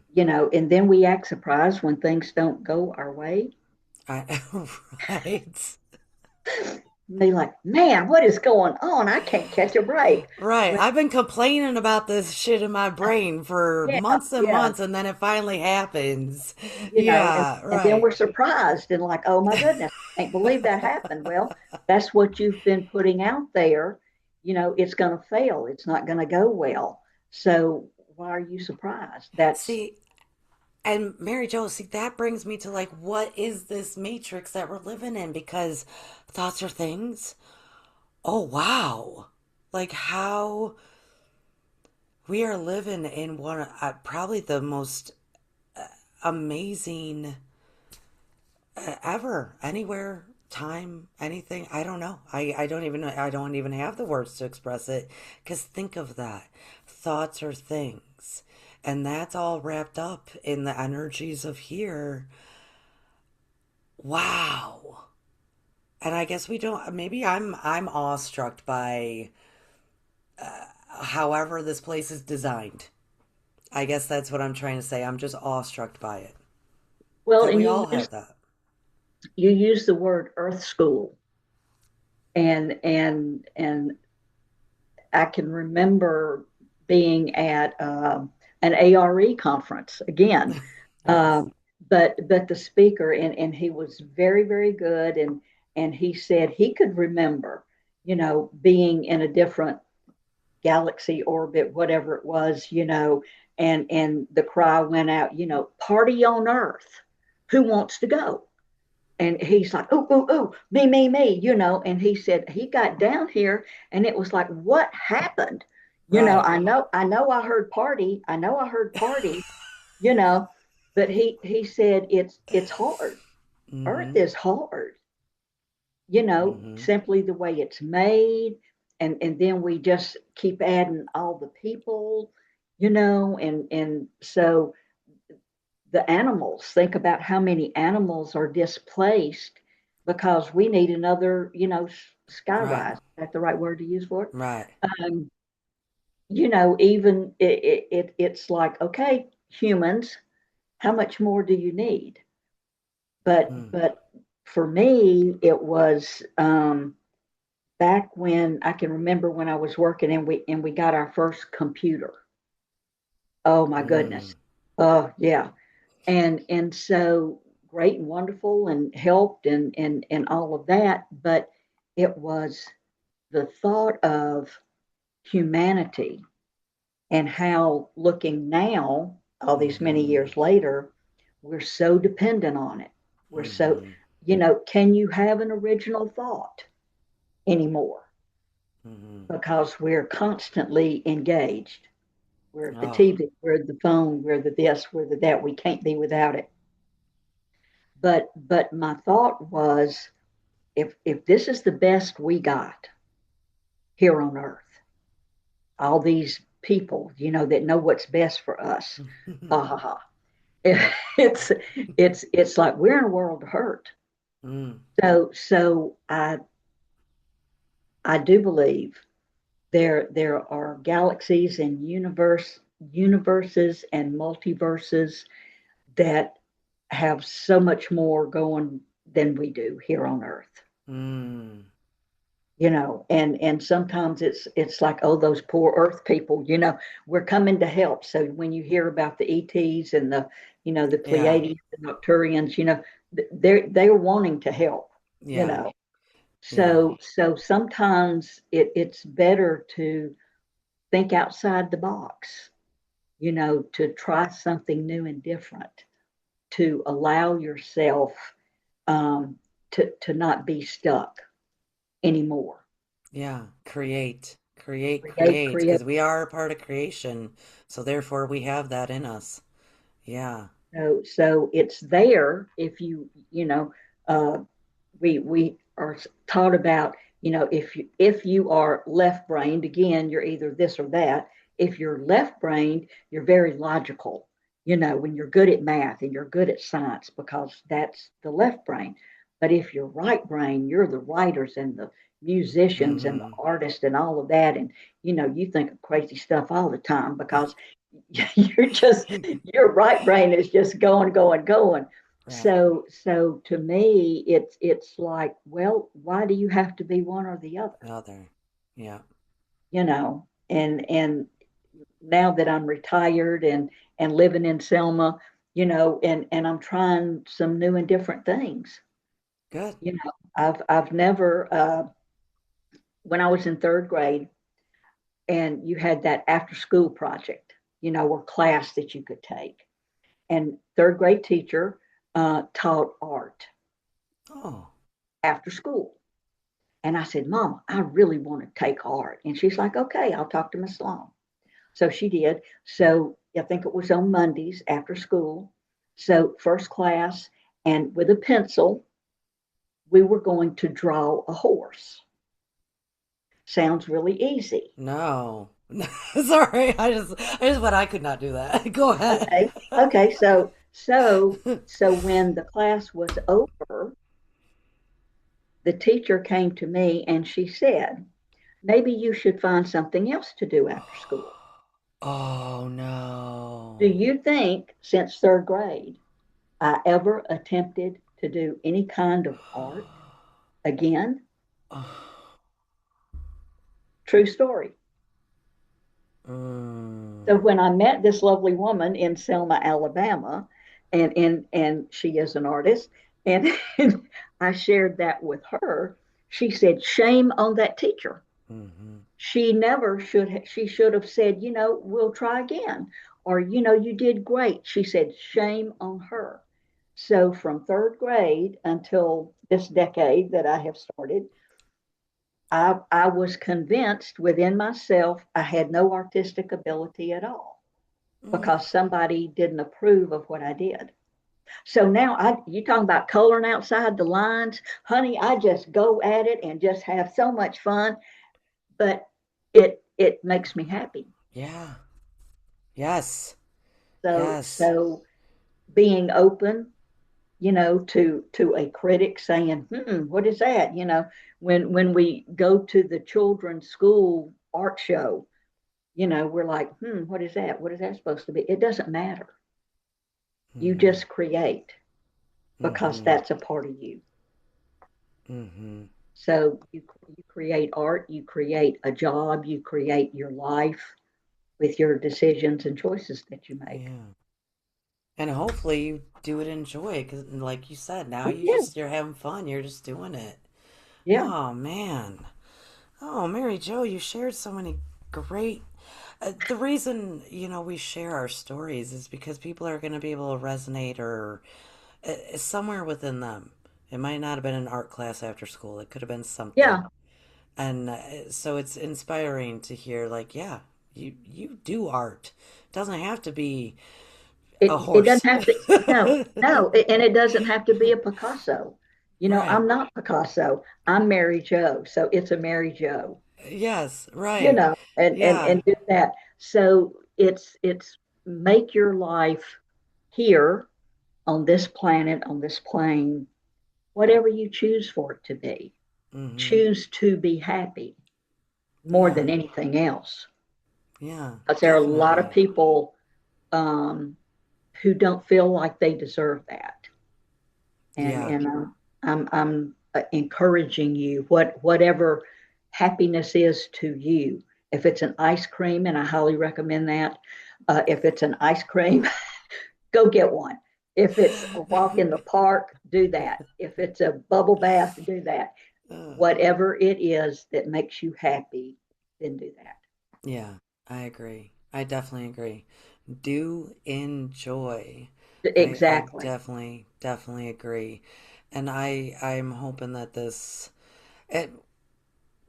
And then we act surprised when things don't go our way. I right. And they're like, man, what is going on? I can't catch a break. Right. Well, I've been complaining about this shit in my brain for yeah, months and yeah. months, and then it finally happens. And, Yeah, and then right. we're surprised and like, oh my goodness, I can't believe that happened. Well, that's what you've been putting out there. It's going to fail. It's not going to go well. So why are you surprised? That's See, and Mary Jo, see, that brings me to like, what is this matrix that we're living in? Because thoughts are things. Oh, wow. Like, how we are living in one, probably the most amazing ever, anywhere, time, anything. I don't know. I don't even have the words to express it. Because think of that. Thoughts are things. And that's all wrapped up in the energies of here. Wow. And I guess we don't, maybe I'm awestruck by however this place is designed. I guess that's what I'm trying to say. I'm just awestruck by it. well, That and we you all use have that. you use the word Earth School, and I can remember being at an ARE conference again. Yes. Um, but the speaker and he was very good and he said he could remember being in a different galaxy orbit, whatever it was, and the cry went out, party on Earth. Who wants to go? And he's like, oh, oh, oh, me, and he said he got down here and it was like, what happened? Right. I heard party. I know I heard party, you know, but he said it's hard. Earth Mm-hmm. is hard, Mm-hmm. simply the way it's made. And then we just keep adding all the people, and so the animals, think about how many animals are displaced because we need another, sky Right. rise. Is that the right word to use for it? Right. Um, even it's like, okay, humans, how much more do you need? Mm. But for me, it was back when I can remember when I was working and we got our first computer. Oh my Mm. goodness. Oh yeah. And so great and wonderful and helped and all of that, but it was the thought of humanity and how, looking now, all these many Mm-hmm. years later, we're so dependent on it. We're so, Mm-hmm. can you have an original thought anymore? Mm-hmm. Because we're constantly engaged. We're the Oh. TV, we're the phone, we're the this, we're the that. We can't be without it. But my thought was, if this is the best we got here on earth, all these people, that know what's best for us, ha ha ha. It's it's like we're in a world of hurt. Mm. So I do believe there are galaxies and universes and multiverses that have so much more going than we do here on earth. Mm. And sometimes it's like, oh, those poor earth people, we're coming to help. So when you hear about the ETs and the Yeah. Pleiades and Nocturians, they're wanting to help, you Yeah. know Yeah. so sometimes it's better to think outside the box, to try something new and different, to allow yourself um, to not be stuck anymore. Yeah. Create. Create. Create, Create. create. Because we are a part of creation. So therefore we have that in us. Yeah. So it's there if uh, we are taught about, if you are left brained, again, you're either this or that. If you're left brained, you're very logical, when you're good at math and you're good at science, because that's the left brain. But if you're right brain, you're the writers and the musicians and the Mm-hmm. artists and all of that. And you think of crazy stuff all the time because your right brain is just going, going, going. Right. So to me, it's like, well, why do you have to be one or the other? Other. Yeah. And now that I'm retired and living in Selma, and I'm trying some new and different things. Good. I've never when I was in third grade, and you had that after school project, or class that you could take. And third grade teacher taught art Oh. after school. And I said, Mama, I really want to take art. And she's like, okay, I'll talk to Miss Long. So she did. So I think it was on Mondays after school. So first class, and with a pencil, we were going to draw a horse. Sounds really easy. No. Sorry. But I could not do that. Go ahead. Okay. Okay. So when the class was over, the teacher came to me and she said, maybe you should find something else to do after school. Oh Do no. you think since third grade I ever attempted to do any kind of art again? True story. So Mm. when I met this lovely woman in Selma, Alabama, and she is an artist, and I shared that with her, She said, shame on that teacher. Mm-hmm. She never she should have said, we'll try again. Or, you did great. She said, shame on her. So from third grade until this decade that I have started, I was convinced within myself I had no artistic ability at all Mm. because somebody didn't approve of what I did. So now you talking about coloring outside the lines, honey, I just go at it and just have so much fun, but it makes me happy. Yeah. Yes. Yes. So being open, to a critic saying, what is that? When we go to the children's school art show, we're like, what is that? What is that supposed to be? It doesn't matter. You Mm-hmm. just create because Mm-hmm. that's a part of you. Mm-hmm. So you create art, you create a job, you create your life with your decisions and choices that you make. Yeah. And hopefully you do it enjoy because, like you said, now Oh, yeah. you're having fun. You're just doing it. Yeah. Oh man. Oh, Mary Jo, you shared so many great. The reason we share our stories is because people are going to be able to resonate or somewhere within them. It might not have been an art class after school. It could have been something. Yeah. And so it's inspiring to hear, like, yeah, you do art. It doesn't have to be a It doesn't horse. have to, no, no, and it doesn't have to be a Picasso. Right. I'm not Picasso. I'm Mary Jo. So it's a Mary Jo, Yes, right. and Yeah. do that. So it's make your life here on this planet, on this plane, whatever you choose for it to be. Mm-hmm. Choose to be happy more Yeah. than anything else. Yeah, Because there are a lot of definitely. people um, who don't feel like they deserve that. And Yeah. I'm encouraging you, whatever happiness is to you. If it's an ice cream, and I highly recommend that. If it's an ice cream, go get one. If it's a walk in the park, do that. If it's a bubble bath, do that. Uh, Whatever it is that makes you happy, then do that. yeah, I agree. I definitely agree. Do enjoy. I Exactly. definitely agree. And I'm hoping that it,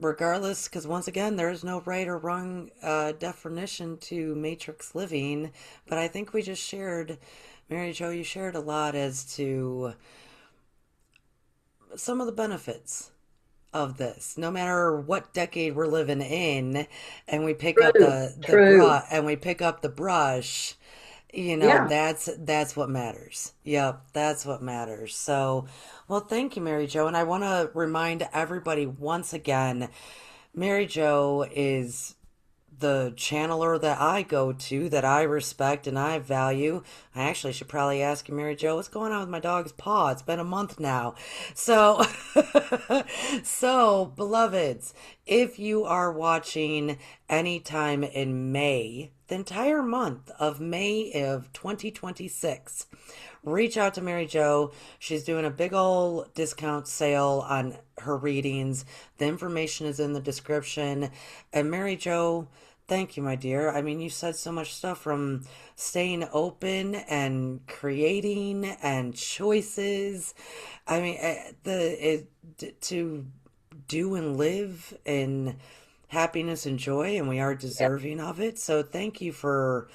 regardless, because once again, there is no right or wrong definition to matrix living, but I think we just shared, Mary Jo, you shared a lot as to some of the benefits of this, no matter what decade we're living in, and we pick up True. the True. brush and we pick up the brush, Yeah. that's what matters. Yep, that's what matters. So, well, thank you, Mary Jo, and I want to remind everybody once again, Mary Jo is the channeler that I go to, that I respect and I value. I actually should probably ask you, Mary Jo, what's going on with my dog's paw? It's been a month now. So, so, beloveds, if you are watching anytime in May, the entire month of May of 2026, reach out to Mary Jo. She's doing a big old discount sale on her readings. The information is in the description. And Mary Jo, thank you, my dear. I mean, you said so much stuff from staying open and creating and choices. I mean, to do and live in happiness and joy, and we are Yep. deserving of it. So, thank you for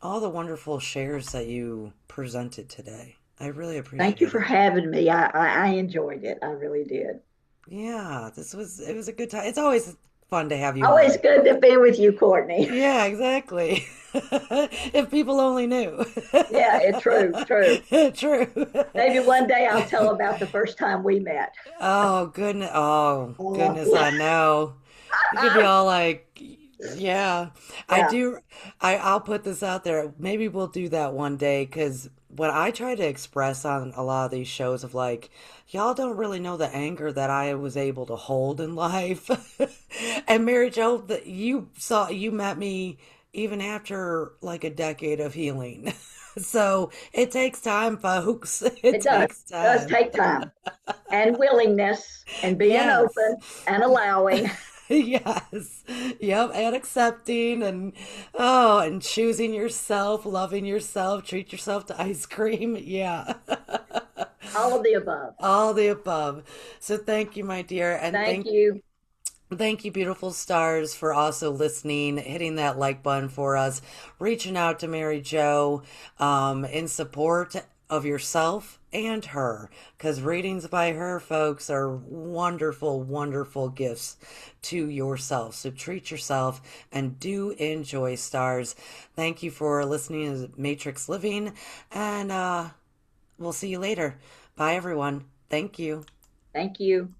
all the wonderful shares that you presented today. I really Thank you appreciate for it. having me. I enjoyed it. I really did. Yeah, it was a good time. It's always fun to have you Always on. good to be with you, Courtney. Yeah, exactly. If people only knew. Yeah, it's true, true. True. Maybe one day I'll tell about the first time we met. Oh goodness. Oh goodness, Oh, I know. You could be all like, yeah. I yeah, do I'll put this out there. Maybe we'll do that one day because what I try to express on a lot of these shows of like, y'all don't really know the anger that I was able to hold in life. And Mary Jo, you met me even after like a decade of healing. So it takes time, folks. It It does. takes It does time. take time and willingness and being Yes. open and allowing. Yes. Yep. And accepting and oh, and choosing yourself, loving yourself, treat yourself to ice cream. Yeah. All of the above. All the above. So thank you, my dear, and Thank you. thank you, beautiful stars, for also listening, hitting that like button for us, reaching out to Mary Jo in support of yourself and her, because readings by her, folks, are wonderful, wonderful gifts to yourself. So treat yourself and do enjoy, stars. Thank you for listening to Matrix Living, and we'll see you later. Bye, everyone. Thank you. Thank you.